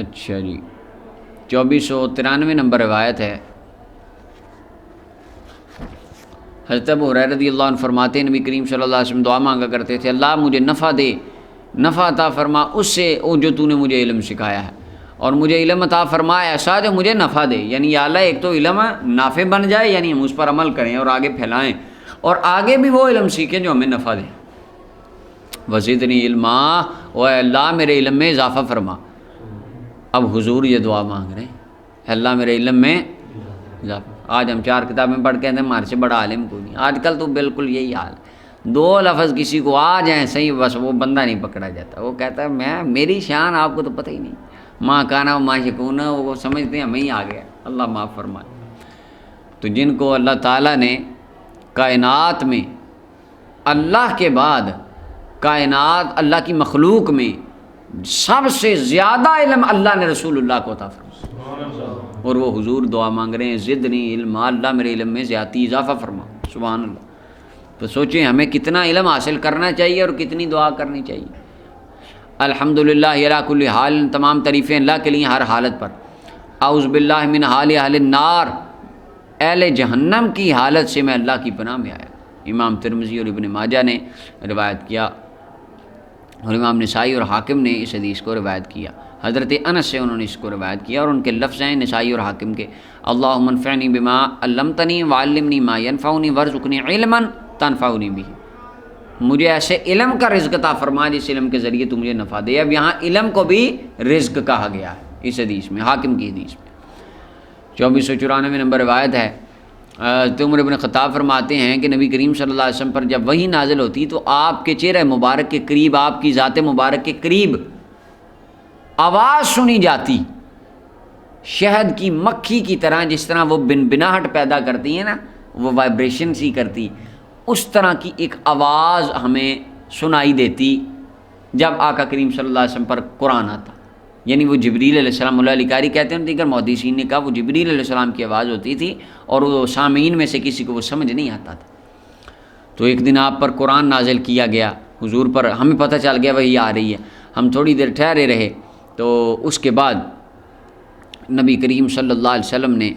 اچھا جی، 2493 نمبر روایت ہے. حضرت ابو ہریرہ رضی اللہ عنہ فرماتے ہیں نبی کریم صلی اللہ علیہ وسلم دعا مانگا کرتے تھے، اللہ مجھے نفع دے، نفع عطا فرما اس سے جو تو نے مجھے علم سکھایا ہے، اور مجھے علم عطا فرما ایسا جو مجھے نفع دے. یعنی یا اللہ ایک تو علم نافع بن جائے، یعنی ہم اس پر عمل کریں اور آگے پھیلائیں، اور آگے بھی وہ علم سیکھیں جو ہمیں نفع دے. وزدنی علما، او اللہ میرے علم میں اضافہ فرما. اب حضور یہ دعا مانگ رہے ہیں، اللہ میرے علم میں اضافہ. آج ہم 4 کتابیں پڑھ کے ہیں ہمارے سے بڑا عالم کوئی نہیں. آج کل تو بالکل یہی حال ہے، 2 لفظ کسی کو آ جائیں صحیح بس وہ بندہ نہیں پکڑا جاتا. وہ کہتا ہے میری شان آپ کو تو پتہ ہی نہیں، ماں کانا ماں یکون، وہ سمجھتے ہیں ہمیں ہی آ گیا. اللہ معاف فرمائے. تو جن کو اللہ تعالیٰ نے کائنات میں اللہ کے بعد کائنات اللہ کی مخلوق میں سب سے زیادہ علم اللہ نے رسول اللہ کو عطا فرمایا، اور وہ حضور دعا مانگ رہے ہیں زدنی علما، اللہ میرے علم میں زیادتی اضافہ فرما. سبحان اللہ. تو سوچیں ہمیں کتنا علم حاصل کرنا چاہیے اور کتنی دعا کرنی چاہیے. الحمدللہ علی کل حال، تمام تعریفیں اللہ کے لیے ہر حالت پر. اعوذ باللہ من حال اہل النار، اہل جہنم کی حالت سے میں اللہ کی پناہ میں آیا. امام ترمذی اور ابن ماجہ نے روایت کیا اور امام نسائی اور حاکم نے اس حدیث کو روایت کیا. حضرت انس سے انہوں نے اس کو روایت کیا اور ان کے لفظ ہیں نسائی اور حاکم کے، اللہم انفعنی بما علمتنی وعلمنی ما ینفعنی وارزقنی علما تنفعنی بہ. مجھے ایسے علم کا رزق عطا فرما جس علم کے ذریعے تو مجھے نفع دے. اب یہاں علم کو بھی رزق کہا گیا ہے اس حدیث میں، حاکم کی حدیث میں. 2494 نمبر روایت ہے. عمر بن خطاب فرماتے ہیں کہ نبی کریم صلی اللہ علیہ وسلم پر جب وحی نازل ہوتی تو آپ کے چہرہ مبارک کے قریب، آپ کی ذات مبارک کے قریب آواز سنی جاتی شہد کی مکھی کی طرح، جس طرح وہ بنبناہٹ پیدا کرتی ہیں نا، وہ وائبریشن سی کرتی، اس طرح کی ایک آواز ہمیں سنائی دیتی جب آقا کریم صلی اللہ علیہ وسلم پر قرآن آتا. یعنی وہ جبریل علیہ السلام، مولا علی قاری کہتے ہیں، دیگر محدثین نے کہا وہ جبریل علیہ السلام کی آواز ہوتی تھی اور وہ سامعین میں سے کسی کو وہ سمجھ نہیں آتا تھا. تو ایک دن آپ پر قرآن نازل کیا گیا، حضور پر ہمیں پتہ چل گیا وہی آ رہی ہے. ہم تھوڑی دیر ٹھہرے رہے تو اس کے بعد نبی کریم صلی اللہ علیہ وسلم نے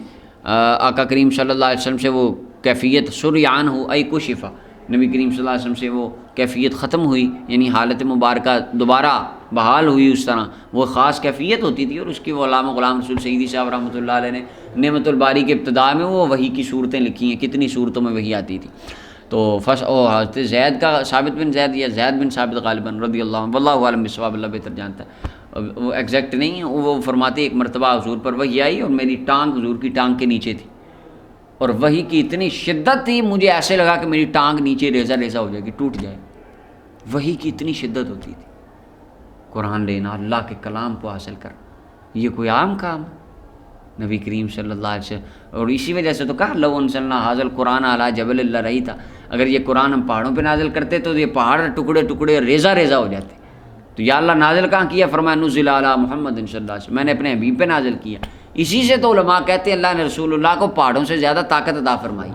آقا کریم صلی اللہ علیہ وسلم سے وہ کیفیت سریعان ہو ای کشفہ، نبی کریم صلی اللہ علیہ وسلم سے وہ کیفیت ختم ہوئی، یعنی حالت مبارکہ دوبارہ بحال ہوئی. اس طرح وہ خاص کیفیت ہوتی تھی اور اس کی وہ علامہ غلام رسول سعیدی صاحب رحمۃ اللہ علیہ نے نعمت الباری کے ابتداء میں وہ وحی کی صورتیں لکھی ہیں، کتنی صورتوں میں وحی آتی تھی. تو حضرت زید کا، ثابت بن زید یا زید بن ثابت غالباً رضی اللہ عنہ، واللہ عالم بالصواب، اللہ بہتر جانتا ہے، وہ ایگزیکٹ نہیں ہے. وہ فرماتے ایک مرتبہ حضور پر وحی آئی اور میری ٹانگ حضور کی ٹانگ کے نیچے تھی، اور وحی کی اتنی شدت تھی مجھے ایسے لگا کہ میری ٹانگ نیچے ریزہ ریزہ ہو جائے گی، ٹوٹ جائے. وحی کی اتنی شدت ہوتی تھی. قرآن لینا، اللہ کے کلام کو حاصل کرنا، یہ کوئی عام کام ہے؟ نبی کریم صلی اللہ علیہ وسلم، اور اسی وجہ سے تو کہا لو انزلنا ھذا القرآن علی جبل لرأیتہ، اگر یہ قرآن ہم پہاڑوں پہ نازل کرتے تو یہ پہاڑ ٹکڑے ٹکڑے ریزہ ریزہ ہو جاتے. تو یا اللہ نازل کہاں کیا؟ فرمایا نزل علی محمد صلی اللہ علیہ وسلم، میں نے اپنے حبیب پہ نازل کیا. اسی سے تو علماء کہتے ہیں اللہ نے رسول اللہ کو پہاڑوں سے زیادہ طاقت عطا فرمائی.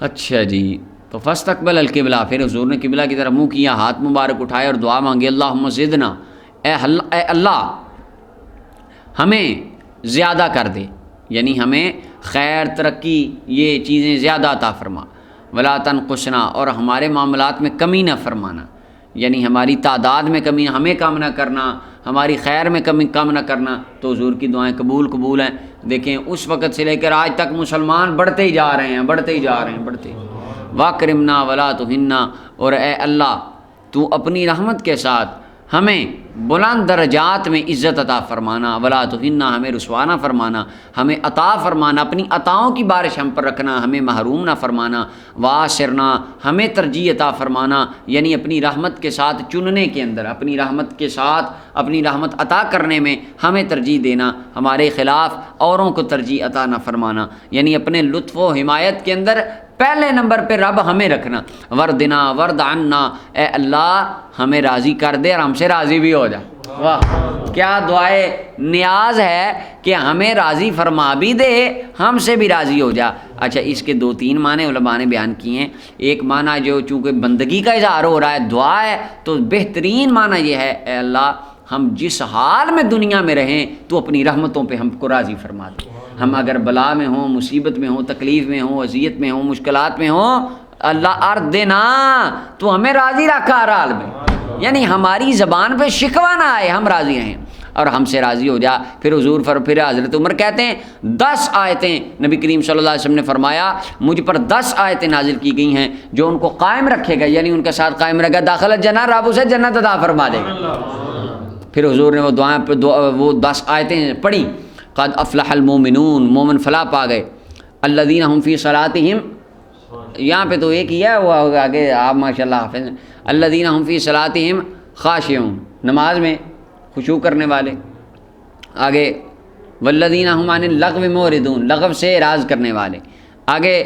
اچھا جی، تو فاستقبل القبلہ، پھر حضور نے قبلہ کی طرف منہ کیا، ہاتھ مبارک اٹھائے اور دعا مانگی، اللہم زدنا، اے اللہ ہمیں زیادہ کر دے، یعنی ہمیں خیر ترقی یہ چیزیں زیادہ عطا فرما، ولا تنقصنا، اور ہمارے معاملات میں کمی نہ فرمانا، یعنی ہماری تعداد میں کمی، ہمیں کم نہ کرنا، ہماری خیر میں کم نہ کرنا. تو حضور کی دعائیں قبول ہیں. دیکھیں اس وقت سے لے کر آج تک مسلمان بڑھتے ہی جا رہے ہیں، بڑھتے ہی جا رہے ہیں، بڑھتے. واکرمنا ولا تہنا، اور اے اللہ تو اپنی رحمت کے ساتھ ہمیں بلند درجات میں عزت عطا فرمانا، ولا تہنا، ہمیں رسوا نہ فرمانا، ہمیں عطا فرمانا، اپنی عطاؤں کی بارش ہم پر رکھنا، ہمیں محروم نہ فرمانا. واسرنا، ہمیں ترجیح عطا فرمانا، یعنی اپنی رحمت کے ساتھ چننے کے اندر، اپنی رحمت کے ساتھ اپنی رحمت عطا کرنے میں ہمیں ترجیح دینا، ہمارے خلاف اوروں کو ترجیح عطا نہ فرمانا، یعنی اپنے لطف و حمایت کے اندر پہلے نمبر پہ رب ہمیں رکھنا۔ وردنا ورد عنا، اے اللہ ہمیں راضی کر دے اور ہم سے راضی بھی ہو جا۔ واہ کیا دعائے نیاز ہے کہ ہمیں راضی فرما بھی دے، ہم سے بھی راضی ہو جا۔ اچھا اس کے 2-3 معنی علماء نے بیان کیے ہیں۔ ایک معنی جو چونکہ بندگی کا اظہار ہو رہا ہے، دعا ہے، تو بہترین معنی یہ ہے اے اللہ ہم جس حال میں دنیا میں رہیں تو اپنی رحمتوں پہ ہم کو راضی فرما دے۔ ہم اگر بلا میں ہوں، مصیبت میں ہوں، تکلیف میں ہوں، اذیت میں ہوں، مشکلات میں ہوں، اللہ ارد دینا تو ہمیں راضی رکھا ہر حال میں، یعنی ہماری زبان پہ شکوہ نہ آئے، ہم راضی رہیں اور ہم سے راضی ہو جا۔ پھر حضور پھر حضرت عمر کہتے ہیں 10 آیتیں نبی کریم صلی اللہ علیہ وسلم نے فرمایا مجھ پر 10 آیتیں نازل کی گئی ہیں جو ان کو قائم رکھے گا، یعنی ان کے ساتھ قائم رہے گا، داخل جنہ، رب اسے جنت عطا فرما دے گا۔ پھر حضور نے وہ دعائیں وہ 10 آیتیں پڑھی، قد افلح المومنون، مومن فلاح پا گئے، الذین هم فی صلاتہم، یہاں پہ تو ایک ہی ہے، وہ آگے آپ ماشاءاللہ حافظ ہیں، الذین هم فی صلاتہم خاشعون، نماز میں خشوع کرنے والے، آگے والذین هم عن اللغو معرضون، لغو سے اعراض کرنے والے، آگے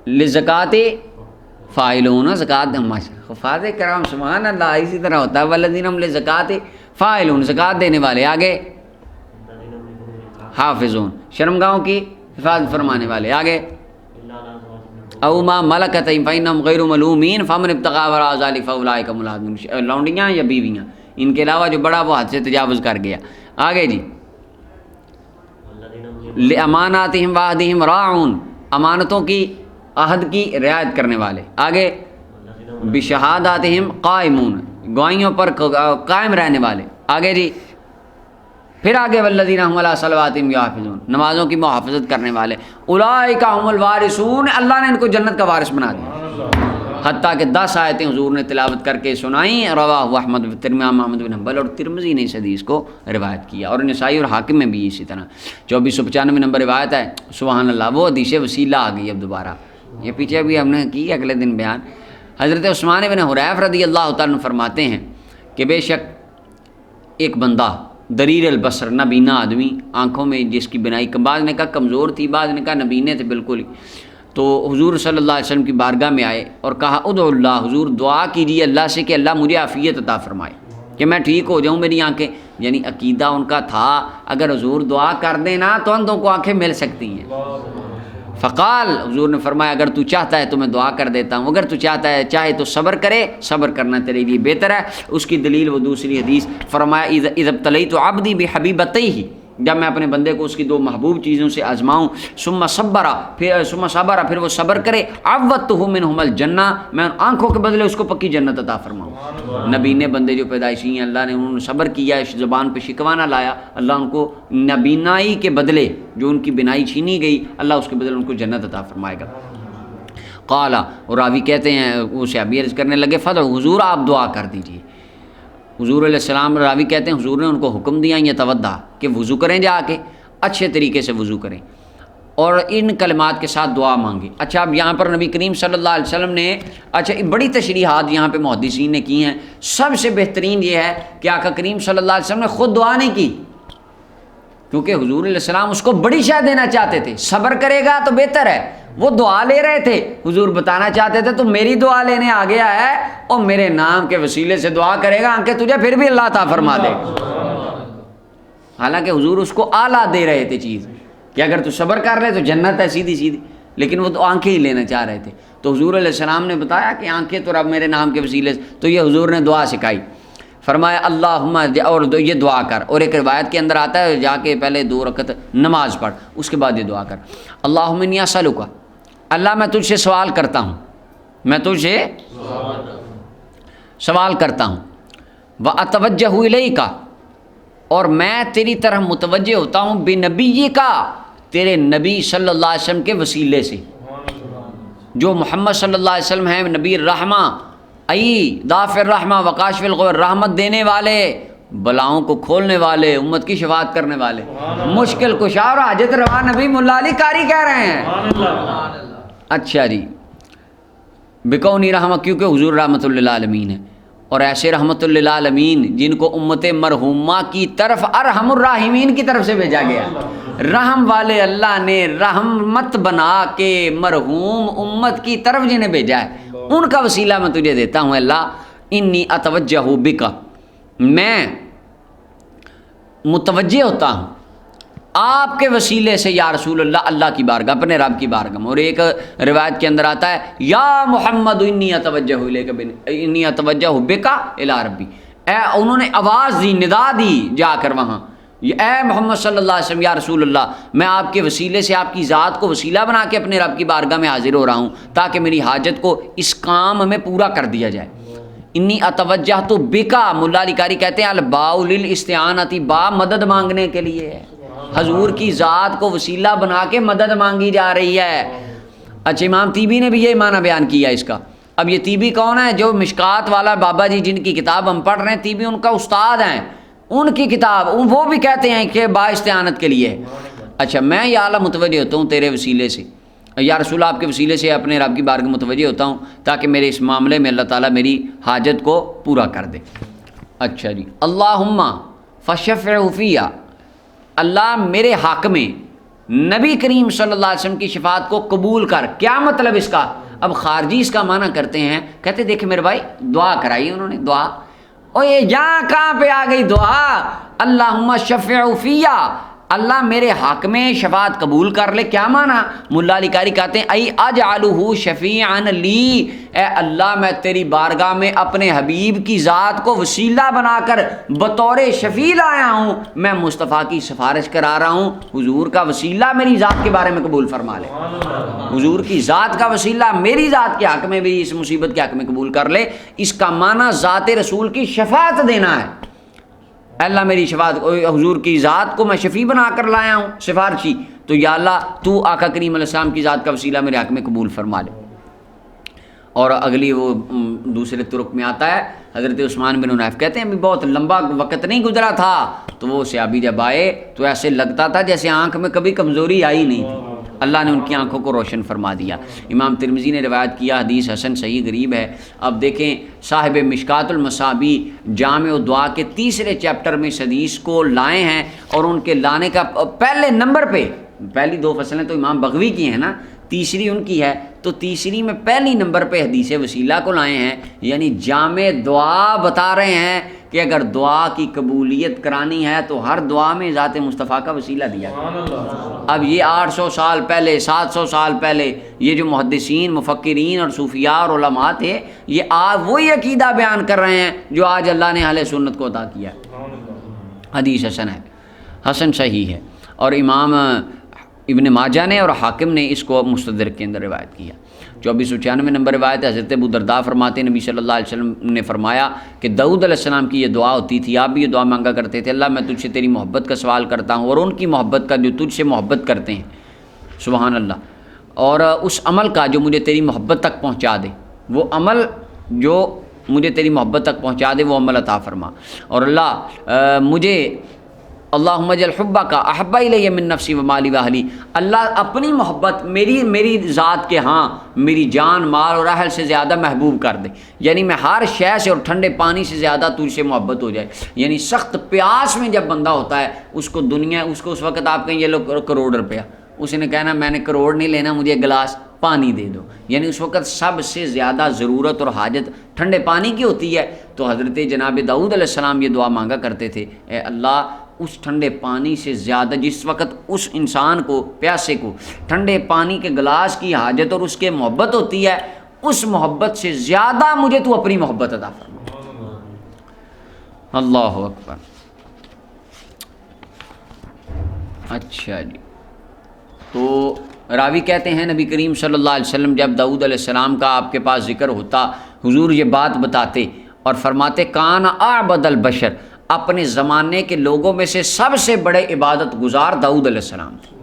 للزکوٰۃ فاعلون، زکوٰۃ حفاظ کرام سبحان اللہ اسی طرح ہوتا ہے، والذین هم للزکوٰۃ فاعلون، زکوٰۃ دینے والے، آگے حافظون، شرمگاہوں کی حفاظت فرمانے والے، آگے او ما ملکت فانہم غیر ملومین فمن ابتغى وراء ذلک فاولئک هم العادون، لونڈیاں یا بیویاں، ان کے علاوہ جو بڑا وہ حد سے تجاوز کر گیا۔ آگے جی لاماناتہم وعہدہم راعون، امانتوں کی عہد کی رعایت کرنے والے، آگے بشہاداتہم قائمون، گواہیوں پر قائم رہنے والے، آگے جی پھر آگے والذین هم علی صلواتہم یحافظون، نمازوں کی محافظت کرنے والے، اولئک هم الوارثون، اللہ نے ان کو جنت کا وارث بنا دیا۔ حتیٰ کہ 10 آیتیں حضور نے تلاوت کر کے سنائیں، رواہ احمد امام احمد بن حنبل اور ترمذی نے اس حدیث کو روایت کیا، اور نسائی اور حاکم میں بھی اسی طرح 2495 نمبر روایت ہے۔ سبحان اللہ، وہ حدیث وسیلہ آ گئی اب دوبارہ، یہ پیچھے بھی ہم نے کی اگلے دن بیان۔ حضرت عثمان بن حریف رضی اللہ تعالیٰ عنہ فرماتے ہیں کہ بے شک ایک بندہ دریر البصر، نابینا آدمی، آنکھوں میں جس کی بینائی بعض نے کہا کمزور تھی، بعض نے کہا نابینے تھے بالکل ہی، تو حضور صلی اللہ علیہ وسلم کی بارگاہ میں آئے اور کہا ادعو اللہ، حضور دعا کیجیے اللہ سے کہ اللہ مجھے عافیت عطا فرمائے، کہ میں ٹھیک ہو جاؤں، میری آنکھیں، یعنی عقیدہ ان کا تھا اگر حضور دعا کر دینا تو اندھوں کو آنکھیں مل سکتی ہیں۔ فقال، حضور نے فرمایا اگر تو چاہتا ہے تو میں دعا کر دیتا ہوں، اگر تو چاہے تو صبر کرے، صبر کرنا تیرے لیے بہتر ہے۔ اس کی دلیل وہ دوسری حدیث، فرمایا اذا ابتلیت عبدی بحبیبتیہ، جب میں اپنے بندے کو اس کی 2 محبوب چیزوں سے آزماؤں، ثم صبر، پھر وہ صبر کرے، عوضتہ منہم الجنہ، میں ان آنکھوں کے بدلے اس کو پکی جنت عطا فرماؤں۔ نبینے بندے جو پیدائشی ہیں، اللہ نے انہوں نے صبر کیا، اس زبان پہ شکوہ نہ لایا، اللہ ان کو نبینائی کے بدلے جو ان کی بینائی چھینی گئی، اللہ اس کے بدلے ان کو جنت عطا فرمائے گا۔ قال، اور راوی کہتے ہیں اسے ابھی عرض کرنے لگے فدعوا، حضور آپ دعا کر دیجیے۔ حضور علیہ السلام، راوی کہتے ہیں حضور نے ان کو حکم دیا یتودع، کہ وضو کریں، جا کے اچھے طریقے سے وضو کریں اور ان کلمات کے ساتھ دعا مانگیں۔ اچھا اب یہاں پر نبی کریم صلی اللہ علیہ وسلم نے بڑی تشریحات یہاں پہ محدثین نے کی ہیں۔ سب سے بہترین یہ ہے کہ آقا کریم صلی اللہ علیہ وسلم نے خود دعا نہیں کی، کیونکہ حضور علیہ السلام اس کو بڑی شے دینا چاہتے تھے، صبر کرے گا تو بہتر ہے، وہ دعا لے رہے تھے، حضور بتانا چاہتے تھے تو میری دعا لینے آ گیا ہے اور میرے نام کے وسیلے سے دعا کرے گا آنکھیں تجھے پھر بھی اللہ عطا فرما دے۔ حالانکہ حضور اس کو اعلیٰ دے رہے تھے چیز، کہ اگر تو صبر کر رہے تو جنت ہے سیدھی سیدھی، لیکن وہ تو آنکھیں ہی لینا چاہ رہے تھے، تو حضور علیہ السلام نے بتایا کہ آنکھیں تو رب میرے نام کے وسیلے سے، تو یہ حضور نے دعا سکھائی، فرمایا اللہم، اور یہ دعا کر، اور ایک روایت کے اندر آتا ہے جا کے پہلے 2 رکعت نماز پڑھ، اس کے بعد یہ دعا کر، اللہم انی اسألک، اللہ میں تجھ سے سوال کرتا ہوں، میں تجھ سے سوال کرتا ہوں، واتوجہ الیک، اور میں تیری طرف متوجہ ہوتا ہوں، بنبی کا، تیرے نبی صلی اللہ علیہ وسلم کے وسیلے سے، جو محمد صلی اللہ علیہ وسلم ہیں، نبی الرحمہ، دافع الرحمہ وکاشف الغر، رحمت دینے والے، بلاؤں کو کھولنے والے، امت کی شفاعت کرنے والے، مشکل کشا اور حاجت روا نبی ملا علی قاری کہہ رہے ہیں۔ اچھا جی، بکونی رحمہ، کیونکہ حضور رحمت للعالمین ہے، اور ایسے رحمت للعالمین جن کو امت مرحومہ کی طرف ارحم الراحمین کی طرف سے بھیجا گیا، رحم والے اللہ نے رحمت بنا کے مرحوم امت کی طرف جنہیں بھیجا ہے، ان کا وسیلہ میں تجھے دیتا ہوں اللہ، انی اتوجہ بک، میں متوجہ ہوتا ہوں آپ کے وسیلے سے یا رسول اللہ، اللہ کی بارگاہ، اپنے رب کی بارگاہ میں۔ اور ایک روایت کے اندر آتا ہے یا محمد انی اتوجہ الیک انی اتوجہ بک الی ربی، اے انہوں نے آواز دی، ندا دی جا کر وہاں، اے محمد صلی اللہ علیہ وسلم، یا رسول اللہ، میں آپ کے وسیلے سے آپ کی ذات کو وسیلہ بنا کے اپنے رب کی بارگاہ میں حاضر ہو رہا ہوں تاکہ میری حاجت کو اس کام میں پورا کر دیا جائے۔ انی اتوجہ تو بکا، ملا علی قاری کہتے ہیں الباء للاستعانۃ، با مدد مانگنے کے لیے ہے، حضور کی ذات کو وسیلہ بنا کے مدد مانگی جا رہی ہے۔ اچھا، امام طیبی نے بھی یہ معنی بیان کیا اس کا۔ اب یہ طیبی کون ہے؟ جو مشکات والا بابا جی جن کی کتاب ہم پڑھ رہے ہیں، طیبی ان کا استاد ہیں، ان کی کتاب وہ بھی کہتے ہیں کہ با استعانت کے لیے۔ اچھا، میں یا اللہ متوجہ ہوتا ہوں تیرے وسیلے سے، یا رسول آپ کے وسیلے سے اپنے رب کی بارگاہ متوجہ ہوتا ہوں تاکہ میرے اس معاملے میں اللہ تعالیٰ میری حاجت کو پورا کر دے۔ اچھا جی، اللہم فشفع فیہ، اللہ میرے حق میں نبی کریم صلی اللہ علیہ وسلم کی شفاعت کو قبول کر۔ کیا مطلب اس کا؟ اب خارجی اس کا معنی کرتے ہیں، کہتے دیکھیں میرے بھائی دعا کرائی انہوں نے، دعا، اور یہ یہاں کہاں پہ آ گئی دعا؟ اللہم شفع فیہ، اللہ میرے حق میں شفاعت قبول کر لے۔ کیا معنی؟ ملا علی قاری کہتے ہیں ای اجعلہ شفیعا لی، اے اللہ میں تیری بارگاہ میں اپنے حبیب کی ذات کو وسیلہ بنا کر بطور شفیع لایا ہوں، میں مصطفیٰ کی سفارش کرا رہا ہوں، حضور کا وسیلہ میری ذات کے بارے میں قبول فرما لے، حضور کی ذات کا وسیلہ میری ذات کے حق میں بھی اس مصیبت کے حق میں قبول کر لے۔ اس کا معنی ذات رسول کی شفاعت دینا ہے۔ اللہ میری شفاعت، حضور کی ذات کو میں شفیع بنا کر لایا ہوں، سفارشی، تو یا اللہ تو آقا کریم علیہ السلام کی ذات کا وسیلہ میرے حق میں قبول فرما لے۔ اور اگلی وہ دوسرے طرق میں آتا ہے، حضرت عثمان بن حنیف کہتے ہیں ابھی بہت لمبا وقت نہیں گزرا تھا تو وہ صحابی جب آئے تو ایسے لگتا تھا جیسے آنکھ میں کبھی کمزوری آئی نہیں تھی، اللہ نے ان کی آنکھوں کو روشن فرما دیا۔ امام ترمذی نے روایت کیا، حدیث حسن صحیح غریب ہے۔ اب دیکھیں صاحب مشکات المصابی جامع دعا کے تیسرے چیپٹر میں اس حدیث کو لائے ہیں، اور ان کے لانے کا پہلے نمبر پہ، پہلی دو فصلیں تو امام بغوی کی ہیں نا، تیسری ان کی ہے، تو تیسری میں پہلی نمبر پہ حدیث وسیلہ کو لائے ہیں، یعنی جامع دعا بتا رہے ہیں کہ اگر دعا کی قبولیت کرانی ہے تو ہر دعا میں ذات مصطفیٰ کا وسیلہ دیا۔ اب یہ 800 سال پہلے، 700 سال پہلے یہ جو محدثین، مفکرین اور صوفیاء اور علماء تھے، یہ وہی عقیدہ بیان کر رہے ہیں جو آج اللہ نے اہل سنت کو عطا کیا۔ حدیث حسن ہے، حسن صحیح ہے، اور امام ابن ماجہ نے اور حاکم نے اس کو مستدرک کے اندر روایت کیا۔ 2496 نمبر روایت ہے، حضرت ابو درداء فرماتے ہیں نبی صلی اللہ علیہ وسلم نے فرمایا کہ داؤد علیہ السلام کی یہ دعا ہوتی تھی، آپ بھی یہ دعا مانگا کرتے تھے، اللہ میں تجھ سے تیری محبت کا سوال کرتا ہوں اور ان کی محبت کا جو تجھ سے محبت کرتے ہیں، سبحان اللہ، اور اس عمل کا جو مجھے تیری محبت تک پہنچا دے، وہ عمل جو مجھے تیری محبت تک پہنچا دے وہ عمل عطا فرما، اور اللہ مجھے اللہم اجعل حبک احب الی من نفسی و مالی و اہلی، اللہ اپنی محبت میری ذات کے ہاں میری جان، مال اور اہل سے زیادہ محبوب کر دے، یعنی میں ہر شے سے اور ٹھنڈے پانی سے زیادہ تجھ سے محبت ہو جائے۔ یعنی سخت پیاس میں جب بندہ ہوتا ہے، اس کو دنیا، اس کو اس وقت آپ کہیں یہ لو کروڑ روپیہ، اس نے کہنا میں نے کروڑ نہیں لینا، مجھے ایک گلاس پانی دے دو، یعنی اس وقت سب سے زیادہ ضرورت اور حاجت ٹھنڈے پانی کی ہوتی ہے۔ تو حضرت جناب داؤد علیہ السلام یہ دعا مانگا کرتے تھے، اے اللہ اس ٹھنڈے پانی سے زیادہ، جس وقت اس انسان کو، پیاسے کو ٹھنڈے پانی کے گلاس کی حاجت اور اس کے محبت ہوتی ہے، اس محبت سے زیادہ مجھے تو اپنی محبت عطا فرما۔ اللہ اکبر۔ اچھا جی، تو راوی کہتے ہیں نبی کریم صلی اللہ علیہ وسلم جب داؤد علیہ السلام کا آپ کے پاس ذکر ہوتا، حضور یہ بات بتاتے اور فرماتے کان اعبد البشر، اپنے زمانے کے لوگوں میں سے سب سے بڑے عبادت گزار داؤد علیہ السلام تھے۔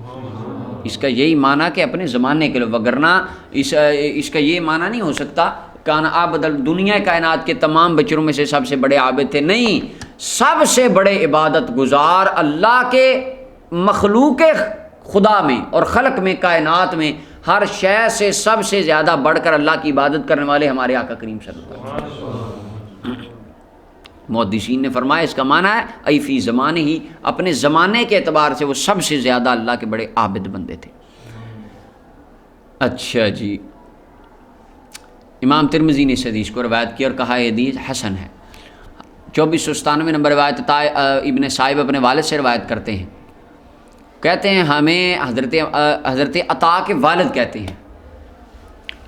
اس کا یہی معنی کہ اپنے زمانے کے لوگ، وگرنہ اس کا یہ معنی نہیں ہو سکتا کان اعبد، دنیا کائنات کے تمام بشروں میں سے سب سے بڑے عابد تھے، نہیں، سب سے بڑے عبادت گزار اللہ کے مخلوق خدا میں اور خلق میں، کائنات میں ہر شے سے سب سے زیادہ بڑھ کر اللہ کی عبادت کرنے والے ہمارے آقا کریم صلی اللہ علیہ وسلم۔ محدثین نے فرمایا اس کا معنی ہے ای فی زمانے ہی، اپنے زمانے کے اعتبار سے وہ سب سے زیادہ اللہ کے بڑے عابد بندے تھے۔ اچھا جی، امام ترمذی نے اس حدیث کو روایت کی اور کہا یہ حدیث حسن ہے۔ 2497 نمبر روایت ابن صائب اپنے والد سے روایت کرتے ہیں، کہتے ہیں ہمیں حضرت عطا کے والد کہتے ہیں،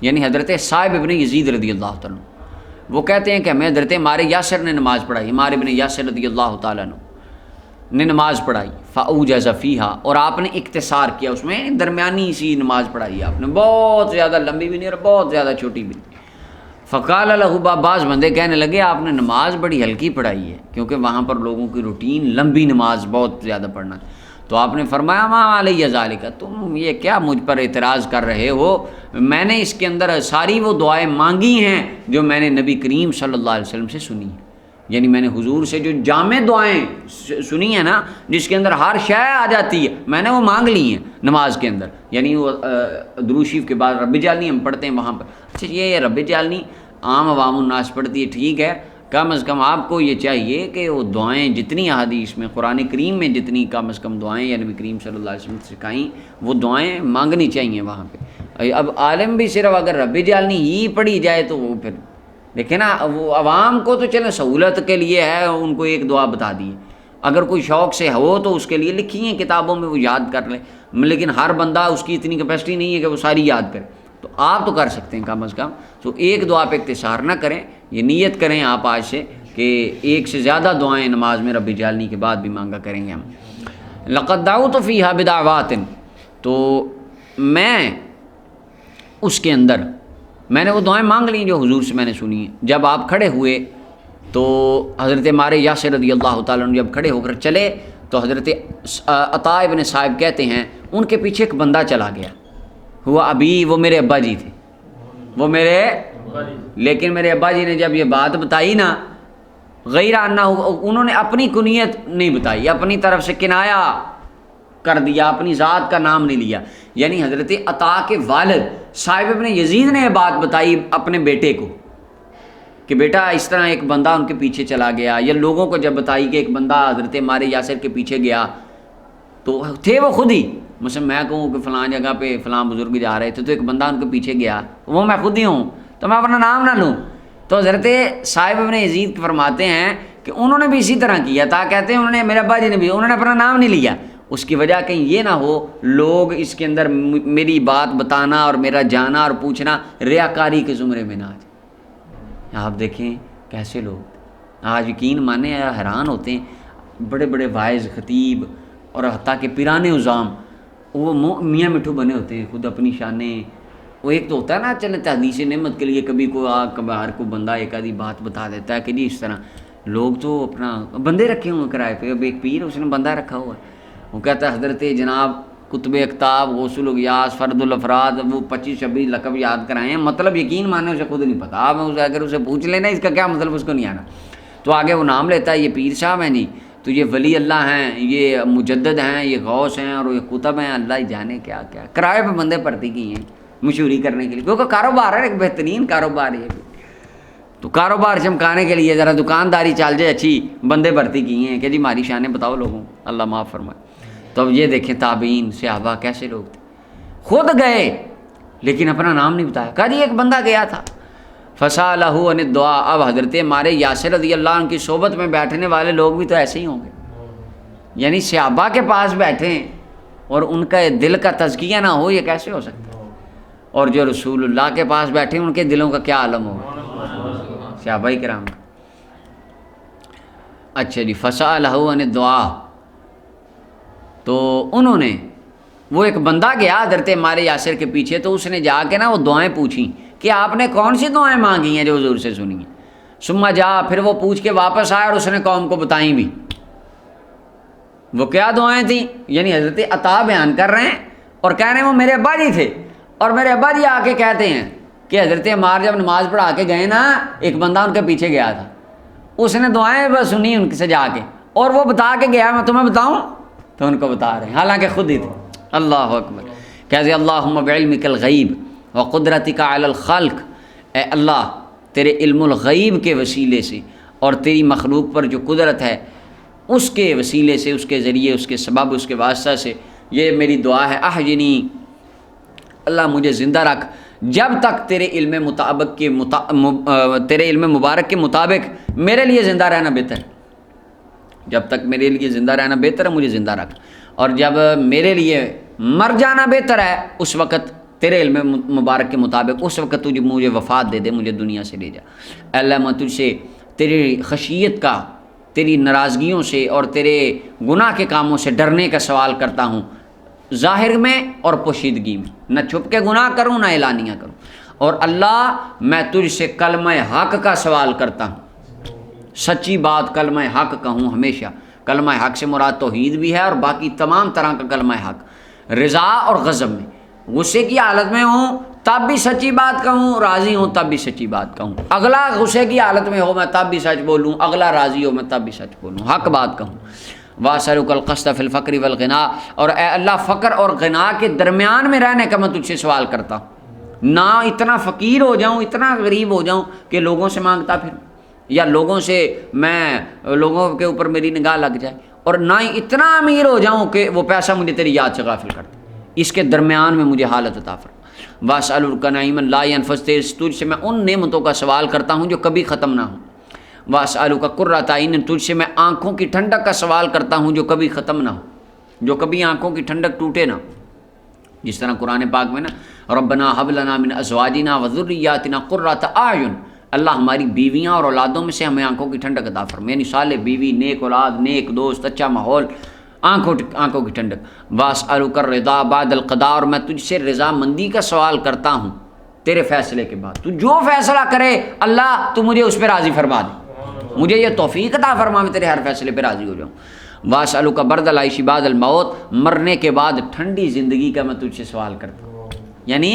یعنی حضرت صائب ابن یزید رضی اللہ تعالیٰ عنہ، وہ کہتے ہیں کہ ہمیں حضرت عمار یاسر نے نماز پڑھائی، عمار ابن یاسر رضی اللہ تعالیٰ عنہ نے نماز پڑھائی، فأوجز فیہا، اور آپ نے اختصار کیا اس میں، درمیانی سی نماز پڑھائی آپ نے، بہت زیادہ لمبی بھی نہیں اور بہت زیادہ چھوٹی بھی نہیں۔ فقال لہ، بعض بندے کہنے لگے آپ نے نماز بڑی ہلکی پڑھائی ہے، کیونکہ وہاں پر لوگوں کی روٹین لمبی نماز بہت زیادہ پڑھنا، تو آپ نے فرمایا ما علیہ ذالک، تم یہ کیا مجھ پر اعتراض کر رہے ہو، میں نے اس کے اندر ساری وہ دعائیں مانگی ہیں جو میں نے نبی کریم صلی اللہ علیہ وسلم سے سنی ہیں، یعنی میں نے حضور سے جو جامع دعائیں سنی ہیں نا، جس کے اندر ہر شے آ جاتی ہے، میں نے وہ مانگ لی ہیں نماز کے اندر، یعنی وہ درود شریف کے بعد رب اجعلنی ہم پڑھتے ہیں وہاں پر، اچھا یہ رب اجعلنی عام عوام الناس پڑھتی ہے، ٹھیک ہے، کم از کم آپ کو یہ چاہیے کہ وہ دعائیں جتنی احادیث میں قرآن کریم میں جتنی کم از کم دعائیں یا نبی کریم صلی اللہ علیہ وسلم نے سکھائیں وہ دعائیں مانگنی چاہیے وہاں پہ۔ اب عالم بھی صرف اگر رب اجعلنی ہی پڑھی جائے تو وہ پھر دیکھیں نا، وہ عوام کو تو چلیں سہولت کے لیے ہے، ان کو ایک دعا بتا دی، اگر کوئی شوق سے ہو تو اس کے لیے لکھی ہیں کتابوں میں وہ یاد کر لے، لیکن ہر بندہ اس کی اتنی کیپیسٹی نہیں ہے کہ وہ ساری یاد کرے، تو آپ تو کر سکتے ہیں کم از کم، تو ایک دعا پہ اختصار نہ کریں، یہ نیت کریں آپ آج سے کہ ایک سے زیادہ دعائیں نماز میں رب اجعلنی کے بعد بھی مانگا کریں گے ہم۔ لقد دعوت فیہا بدعوات، تو میں اس کے اندر میں نے وہ دعائیں مانگ لیں جو حضور سے میں نے سنی ہیں۔ جب آپ کھڑے ہوئے تو حضرت عمار یاسر رضی اللہ تعالیٰ عنہ جب کھڑے ہو کر چلے تو حضرت عطا ابن صائب کہتے ہیں ان کے پیچھے ایک بندہ چلا گیا، ہوا ابھی، وہ میرے ابا جی تھے، وہ میرے، لیکن میرے ابا جی نے جب یہ بات بتائی نا، غیر انہ، انہوں نے اپنی کنیت نہیں بتائی، اپنی طرف سے کنایا کر دیا، اپنی ذات کا نام نہیں لیا، یعنی حضرت عطا کے والد صائب ابن یزید نے یہ بات بتائی اپنے بیٹے کو کہ بیٹا اس طرح ایک بندہ ان کے پیچھے چلا گیا، یا لوگوں کو جب بتائی کہ ایک بندہ حضرت عمار یاسر کے پیچھے گیا، تو تھے وہ خود ہی، مثلا میں کہوں کہ فلاں جگہ پہ فلاں بزرگ جا رہے تھے تو ایک بندہ ان کے پیچھے گیا، وہ میں خود ہی ہوں، تو میں اپنا نام نہ لوں، تو حضرت صائب ابن یزید فرماتے ہیں کہ انہوں نے بھی اسی طرح کیا تھا، کہتے ہیں انہوں نے، میرے ابا جی نے بھی، انہوں نے اپنا نام نہیں لیا، اس کی وجہ کہیں یہ نہ ہو لوگ اس کے اندر میری بات بتانا اور میرا جانا اور پوچھنا ریاکاری کے زمرے میں نہ آ جائے۔ آپ دیکھیں کیسے لوگ آج یقین مانے حیران ہوتے ہیں، بڑے بڑے واعظ خطیب اور حتیٰ کہ پیرانے عظام وہ میاں مٹھو بنے ہوتے ہیں، خود اپنی شانیں، وہ ایک تو ہوتا ہے نا چلے تحدیث نعمت کے لیے کبھی کبھار کو بندہ ایک آدھی بات بتا دیتا ہے کہ جی اس طرح، لوگ تو اپنا بندے رکھے ہوئے کرائے پہ، اب ایک پیر اس نے بندہ رکھا ہوا ہے، وہ کہتا ہے حضرت جناب قطب اقطاب غوث الیاس فرد الافراد، وہ 25-26 لقب یاد کرائے ہیں، مطلب یقین ماننے اسے خود نہیں پتا، آپ اگر اسے پوچھ لینا اس کا کیا مطلب اس کو نہیں آنا، تو آگے وہ نام لیتا ہے یہ پیر صاحب ہیں جی، تو یہ ولی اللہ ہیں، یہ مجدد ہیں، یہ غوث ہیں اور یہ قطب ہیں، اللہ ہی جانے کیا کیا کرائے پہ بندے بھرتی کی ہیں مشہوری کرنے کے لیے، کیونکہ کاروبار ہے، ایک بہترین کاروبار ہے، تو کاروبار چمکانے کے لیے ذرا دکانداری چل جائے اچھی، بندے بھرتی کی ہیں کہ جی ہماری شانیں بتاؤ لوگوں، اللہ معاف فرمائے۔ تو اب یہ دیکھیں تابعین صحابہ کیسے لوگ تھے، خود گئے لیکن اپنا نام نہیں بتایا، کہا جی ایک بندہ گیا تھا، فسالہ عن الدعاء، اب حضرت ہمارے یاسر رضی اللہ عنہ کی صحبت میں بیٹھنے والے لوگ بھی تو ایسے ہی ہوں گے، یعنی صحابہ کے پاس بیٹھے ہیں اور ان کا دل کا تزکیہ نہ ہو، یہ کیسے ہو سکتا ہے، اور جو رسول اللہ کے پاس بیٹھے ہیں ان کے دلوں کا کیا عالم ہوگا، صحابہ کرام۔ اچھا جی، فسالہ عن الدعاء، تو انہوں نے، وہ ایک بندہ گیا حضرت ہمارے یاسر کے پیچھے، تو اس نے جا کے نا وہ دعائیں پوچھیں کہ آپ نے کون سی دعائیں مانگی ہیں جو حضور سے سنی ہیں، ثم جا، پھر وہ پوچھ کے واپس آیا اور اس نے قوم کو بتائیں بھی، وہ کیا دعائیں تھیں، یعنی حضرت عطا بیان کر رہے ہیں اور کہہ رہے ہیں وہ میرے ابا جی تھے، اور میرے ابا جی آ کے کہتے ہیں کہ حضرت عمار جب نماز پڑھا کے گئے نا، ایک بندہ ان کے پیچھے گیا تھا، اس نے دعائیں بس سنی ان سے جا کے، اور وہ بتا کے گیا، میں تمہیں بتاؤں، تو ان کو بتا رہے ہیں حالانکہ خود ہی تھے۔ اللہ اکبر، کہتے اللہم بعلمک الغیب وقدرتک علی الخلق، اے اللہ تیرے علم الغیب کے وسیلے سے اور تیری مخلوق پر جو قدرت ہے اس کے وسیلے سے، اس کے ذریعے، اس کے سبب، اس کے واسطہ سے یہ میری دعا ہے، احیینی، اللہ مجھے زندہ رکھ جب تک تیرے علم مطابق کے تیرے علم مبارک کے مطابق میرے لیے زندہ رہنا بہتر ہے، جب تک میرے لیے زندہ رہنا بہتر ہے مجھے زندہ رکھ، اور جب میرے لیے مر جانا بہتر ہے اس وقت تیرے علم مبارک کے مطابق اس وقت تجھے مجھے وفات دے دے، مجھے دنیا سے لے جا۔ اے اللہ میں تجھ سے تیری خشیت کا، تیری ناراضگیوں سے اور تیرے گناہ کے کاموں سے ڈرنے کا سوال کرتا ہوں، ظاہر میں اور پوشیدگی میں، نہ چھپ کے گناہ کروں نہ اعلانیہ کروں، اور اللہ میں تجھ سے کلمہ حق کا سوال کرتا ہوں، سچی بات کلمہ حق کہوں ہمیشہ۔ کلمہ حق سے مراد توحید بھی ہے اور باقی تمام طرح کا کلمہ حق، رضا اور غضب میں، غصے کی حالت میں ہوں تب بھی سچی بات کہوں، راضی ہوں تب بھی سچی بات کہوں، اگلا غصے کی حالت میں ہو میں تب بھی سچ بولوں، اگلا راضی ہو میں تب بھی سچ بولوں، حق بات کہوں۔ وَأَسْأَلُكَ الْقَسْطَ فِي الْفَقْرِ وَالْغِنَىٰ، اور اے اللہ فقر اور غنا کے درمیان میں رہنے کا میں تجھ سے سوال کرتا ہوں، نہ اتنا فقیر ہو جاؤں، اتنا غریب ہو جاؤں کہ لوگوں سے مانگتا پھروں، یا لوگوں سے لوگوں کے اوپر میری نگاہ لگ جائے، اور نہ ہی اتنا امیر ہو جاؤں کہ وہ پیسہ مجھے تیری یاد سے غافل کر دے، اس کے درمیان میں مجھے حالت عطا فرما۔ وَأَسْأَلُكَ نَعِيمًا لَا يَنْفَدُ، تجھ سے میں ان نعمتوں کا سوال کرتا ہوں جو کبھی ختم نہ ہوں۔ وَأَسْأَلُكَ قُرَّةَ عَيْنٍ، تجھ سے میں آنکھوں کی ٹھنڈک کا سوال کرتا ہوں جو کبھی ختم نہ ہو، جو کبھی آنکھوں کی ٹھنڈک ٹوٹے نہ، جس طرح قرآن پاک میں نا ربنا هب لنا من ازواجنا وذریاتنا قرۃ اعین، اللہ ہماری بیویاں اور اولادوں میں سے ہمیں آنکھوں کی ٹھنڈک عطا فرما، یعنی صالح بیوی، نیک اولاد، نیک دوست، اچھا ماحول، آنکھوں کی ٹھنڈک۔ واسألک الرضا بعد القضاء، اور میں تجھ سے رضا مندی کا سوال کرتا ہوں تیرے فیصلے کے بعد، تو جو فیصلہ کرے اللہ تو مجھے اس پہ راضی فرما دے، مجھے یہ توفیق عطا فرما میں تیرے ہر فیصلے پہ راضی ہو جاؤں۔ واسألک برد العیش بعد الموت، مرنے کے بعد ٹھنڈی زندگی کا میں تجھ سے سوال کرتا ہوں، یعنی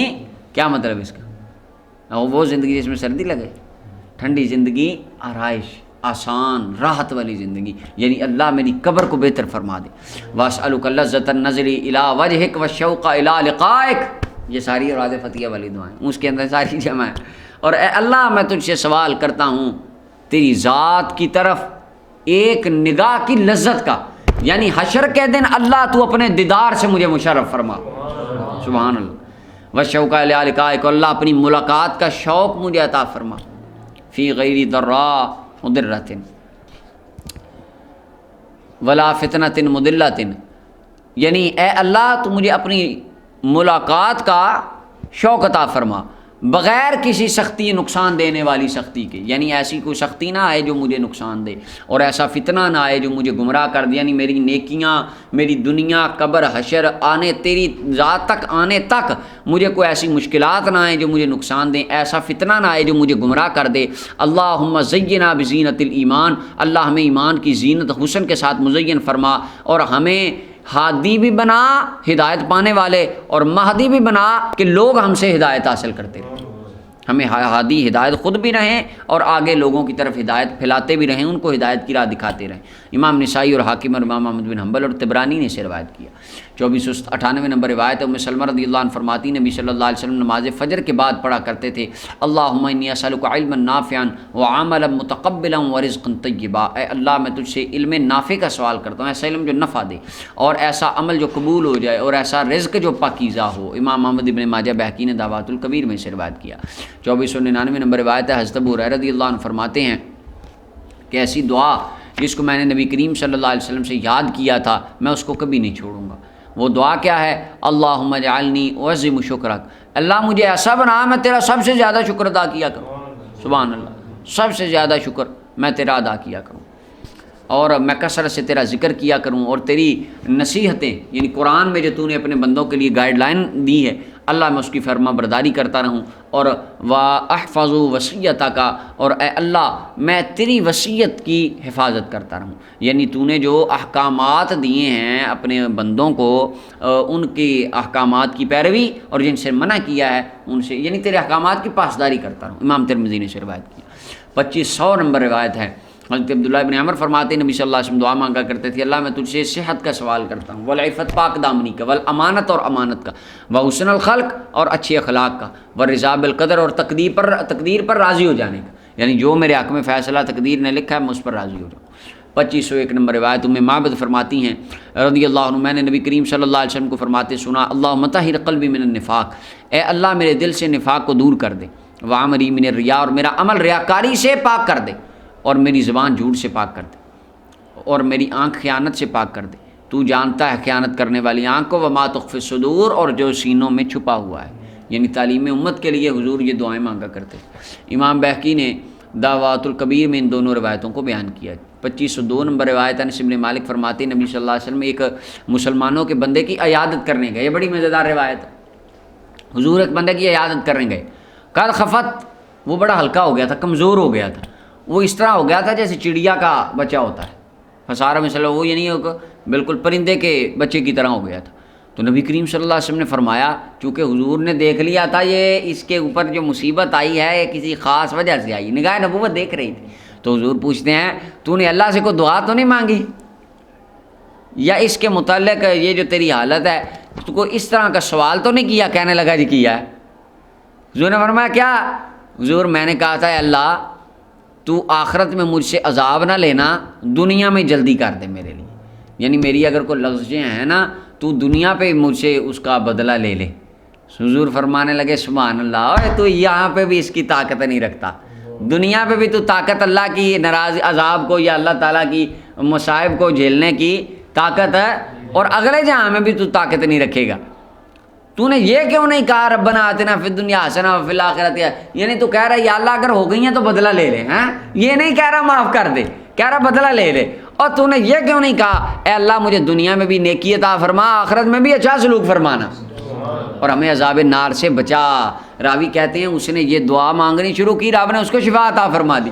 کیا مطلب اس کا؟ وہ زندگی جس میں سردی لگے، ٹھنڈی زندگی، آرائش، آسان راحت والی زندگی، یعنی اللہ میری قبر کو بہتر فرما دے۔ واسألک لذۃ النظر الی وجہک والشوق الی لقائک، یہ ساری اوراد فتحیہ والی دعائیں، اس کے اندر ساری جمع ہے۔ اور اے اللہ میں تجھ سے سوال کرتا ہوں تیری ذات کی طرف ایک نگاہ کی لذت کا، یعنی حشر کے دن اللہ تو اپنے دیدار سے مجھے مشرف فرما، سبحان اللہ۔ والشوق الی لقائک، اللہ اپنی ملاقات کا شوق مجھے عطا فرما، فی غیر ضراء مضرۃ ولا فتنۃ مضلۃ، یعنی اے اللہ تو مجھے اپنی ملاقات کا شوق عطا فرما بغیر کسی سختی نقصان دینے والی سختی کے، یعنی ایسی کوئی سختی نہ آئے جو مجھے نقصان دے، اور ایسا فتنہ نہ آئے جو مجھے گمراہ کر دے، یعنی میری نیکیاں، میری دنیا، قبر، حشر آنے، تیری ذات تک آنے تک مجھے کوئی ایسی مشکلات نہ آئیں جو مجھے نقصان دیں، ایسا فتنہ نہ آئے جو مجھے گمراہ کر دے۔ اللہم زینا بزینت الایمان، اللہ ہمیں ایمان کی زینت حسن کے ساتھ مزین فرما، اور ہمیں ہادی بھی بنا، ہدایت پانے والے، اور مہدی بھی بنا کہ لوگ ہم سے ہدایت حاصل کرتے رہیں، ہمیں ہادی ہدایت خود بھی رہیں اور آگے لوگوں کی طرف ہدایت پھیلاتے بھی رہیں، ان کو ہدایت کی راہ دکھاتے رہیں۔ امام نسائی اور حاکم اور امام احمد بن حنبل اور طبرانی نے اسے روایت کیا۔ 2498 نمبر روایت ہے، ام سلمہ رضی اللہ عنہ فرماتی نبی صلی اللہ علیہ وسلم نماز فجر کے بعد پڑھا کرتے تھے، اللہم انی اسألک علما نافعا وعملا متقبلا ورزقا طیبا، اے اللہ میں تجھ سے علم نافع کا سوال کرتا ہوں، ایسا علم جو نفع دے، اور ایسا عمل جو قبول ہو جائے، اور ایسا رزق جو پاکیزہ ہو۔ امام احمد بن ماجہ بہقی نے دعوات الکبیر میں سے روایت کیا۔ 2499 نمبر روایت ہے، حضرت ابو ہریرہ رضی اللہ عنہ فرماتے ہیں کہ ایسی دعا جس کو میں نے نبی کریم صلی اللہ علیہ وسلم سے یاد کیا تھا میں اس کو کبھی نہیں چھوڑوں گا۔ وہ دعا کیا ہے؟ اللہم اجعلنی اعظم شکرک، اللہ مجھے ایسا بنا میں تیرا سب سے زیادہ شکر ادا کیا کروں، سبحان اللہ، سب سے زیادہ شکر میں تیرا ادا کیا کروں، اور میں کثرت سے تیرا ذکر کیا کروں، اور تیری نصیحتیں، یعنی قرآن میں جو تو نے اپنے بندوں کے لیے گائیڈ لائن دی ہے، اللہ میں اس کی فرما برداری کرتا رہوں، اور واحفظ وصیتک، اور اے اللہ میں تیری وصیت کی حفاظت کرتا رہوں، یعنی تو نے جو احکامات دیے ہیں اپنے بندوں کو ان کی احکامات کی پیروی، اور جن سے منع کیا ہے ان سے، یعنی تیرے احکامات کی پاسداری کرتا رہوں۔ امام ترمذی نے سے روایت کیا۔ 2500 نمبر روایت ہے، حضرت عبداللہ بن عمر فرماتے ہیں نبی صلی اللہ علیہ وسلم دعا مانگا کرتے تھے، اللہ میں تجھ سے صحت کا سوال کرتا ہوں، والعفت پاک دامنی کا، والامانت اور امانت کا، وحسن الخلق اور اچھے اخلاق کا، والرضا بالقدر اور تقدیر پر راضی ہو جانے کا، یعنی جو میرے حق میں فیصلہ تقدیر نے لکھا ہے میں اس پر راضی ہو جاؤں۔ 2501 نمبر روایت ام معبد فرماتی ہیں رضی اللہ عنہ، میں نے نبی کریم صلی اللہ علیہ وسلم کو فرماتے سنا، اللہم طہر قلبی من النفاق، اے اللہ میرے دل سے نفاق کو دور کر دے، وعملی من الریا، اور میرا عمل ریاکاری سے پاک کر دے، اور میری زبان جھوٹ سے پاک کر دے، اور میری آنکھ خیانت سے پاک کر دے، تو جانتا ہے خیانت کرنے والی آنکھ کو، وما تخفی الصدور، اور جو سینوں میں چھپا ہوا ہے۔ یعنی تعلیم امت کے لیے حضور یہ دعائیں مانگا کرتے۔ امام بہقی نے دعوات الکبیر میں ان دونوں روایتوں کو بیان کیا۔ 2502 نمبر روایت انس بن مالک فرماتے ہیں نبی صلی اللہ علیہ وسلم ایک مسلمانوں کے بندے کی عیادت کرنے گئے، یہ بڑی مزیدار روایت ہے۔ حضور ایک بندے کی عیادت کرنے گئے، قد خفت، وہ بڑا ہلکا ہو گیا تھا، کمزور ہو گیا تھا، وہ اس طرح ہو گیا تھا جیسے چڑیا کا بچہ ہوتا ہے، فسارہ مثلا، وہ یعنی بالکل پرندے کے بچے کی طرح ہو گیا تھا۔ تو نبی کریم صلی اللہ علیہ وسلم نے فرمایا، چونکہ حضور نے دیکھ لیا تھا یہ اس کے اوپر جو مصیبت آئی ہے یہ کسی خاص وجہ سے آئی، نگاہ نبوت دیکھ رہی تھی، تو حضور پوچھتے ہیں تو نے اللہ سے کوئی دعا تو نہیں مانگی، یا اس کے متعلق یہ جو تیری حالت ہے تو کوئی اس طرح کا سوال تو نہیں کیا؟ کہنے لگا جی کیا ہے۔ حضور نے فرمایا کیا؟ حضور میں نے کہا تھا اللہ تو آخرت میں مجھ سے عذاب نہ لینا، دنیا میں جلدی کر دے میرے لیے، یعنی میری اگر کوئی لغزشیں ہیں نا تو دنیا پہ مجھ سے اس کا بدلہ لے لے۔ حضور فرمانے لگے سبحان اللہ، اوے تو یہاں پہ بھی اس کی طاقت نہیں رکھتا، دنیا پہ بھی تو طاقت اللہ کی ناراض عذاب کو یا اللہ تعالیٰ کی مصائب کو جھیلنے کی طاقت ہے، اور اگلے جہاں میں بھی تو طاقت نہیں رکھے گا۔ تو نے یہ کیوں نہیں کہا ربنا آتنا فی الدنیا حسنہ وفی الآخرۃ، یعنی تو کہہ رہا ہے یا اللہ اگر ہو گئی ہیں تو بدلہ لے لے، ہیں یہ نہیں کہہ رہا معاف کر دے، کہہ رہا بدلہ لے لے۔ اور تو نے یہ کیوں نہیں کہا اے اللہ مجھے دنیا میں بھی نیکی عطا فرما، آخرت میں بھی اچھا سلوک فرمانا، اور ہمیں عذاب نار سے بچا۔ راوی کہتے ہیں اس نے یہ دعا مانگنی شروع کی، رب نے اس کو شفا عطا فرما دی۔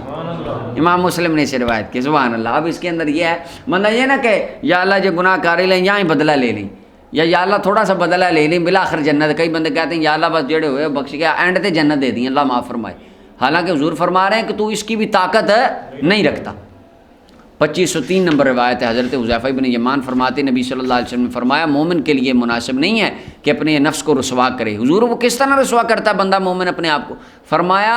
امام مسلم نے اسے روایت کی، سبحان اللہ۔ اب اس کے اندر یہ ہے مطلب یہ نہ کہ یا اللہ جو گناہ کاری لیں یہاں ہی بدلہ لے لیں، یا اللہ تھوڑا سا بدلہ لے لیں بالآخر جنت۔ کئی بندے کہتے ہیں یا اللہ بس جڑے ہوئے بخش گیا، اینڈ تے جنت دے دیں، اللہ معاف فرمائے، حالانکہ حضور فرما رہے ہیں کہ تو اس کی بھی طاقت نہیں رکھتا۔ 2503 نمبر روایت ہے، حضرت حذیفہ بن یمان فرماتے نبی صلی اللہ علیہ وسلم نے فرمایا مومن کے لیے مناسب نہیں ہے کہ اپنے نفس کو رسوا کرے۔ حضور وہ کس طرح رسوا کرتا ہے بندہ مومن اپنے آپ کو؟ فرمایا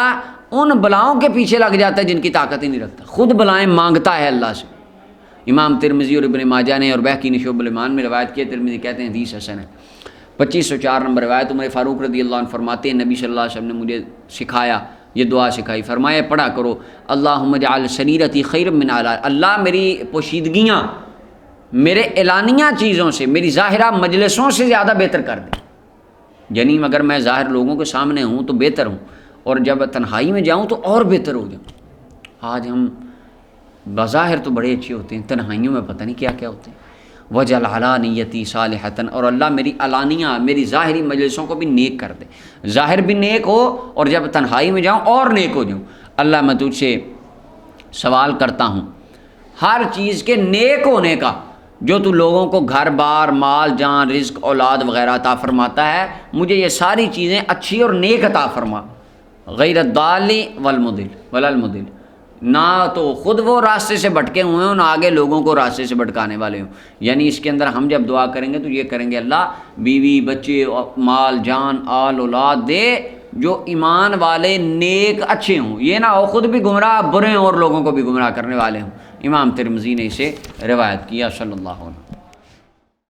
ان بلاؤں کے پیچھے لگ جاتا ہے جن کی طاقت ہی نہیں رکھتا، خود بلائیں مانگتا ہے اللہ سے۔ امام ترمذی اور ابن ماجہ نے اور بہقی نے شعب الایمان میں روایت کی، ترمذی کہتے ہیں حدیث حسن ہے۔ 2504 نمبر روایت عمر فاروق رضی اللہ عنہ فرماتے ہیں نبی صلی اللہ علیہ وسلم نے مجھے سکھایا، یہ دعا سکھائی، فرمایا پڑھا کرو اللہم اجعل سریرتی خیر من علیہ، اللہ میری پوشیدگیاں میرے اعلانیہ چیزوں سے، میری ظاہرہ مجلسوں سے زیادہ بہتر کر دیں، یعنی اگر میں ظاہر لوگوں کے سامنے ہوں تو بہتر ہوں، اور جب تنہائی میں جاؤں تو اور بہتر ہو جاؤں۔ آج ہم بظاہر تو بڑے اچھے ہوتے ہیں، تنہائیوں میں پتہ نہیں کیا کیا ہوتے ہیں۔ وجعل علانیتی صالحۃ، اور اللہ میری علانیہ میری ظاہری مجلسوں کو بھی نیک کر دے، ظاہر بھی نیک ہو اور جب تنہائی میں جاؤں اور نیک ہو جاؤں۔ اللہ میں تجھ سے سوال کرتا ہوں ہر چیز کے نیک ہونے کا، جو تو لوگوں کو گھر بار مال جان رزق اولاد وغیرہ عطا فرماتا ہے، مجھے یہ ساری چیزیں اچھی اور نیک عطا فرما، غیر الضال والمضل ولا المضل، نہ تو خود وہ راستے سے بھٹکے ہوئے ہوں نہ آگے لوگوں کو راستے سے بھٹکانے والے ہوں۔ یعنی اس کے اندر ہم جب دعا کریں گے تو یہ کریں گے اللہ بیوی بچے مال جان آل اولاد دے جو ایمان والے نیک اچھے ہوں، یہ نہ ہو خود بھی گمراہ برے ہوں اور لوگوں کو بھی گمراہ کرنے والے ہوں۔ امام ترمذی نے اسے روایت کیا، صلی اللہ علیہ وسلم۔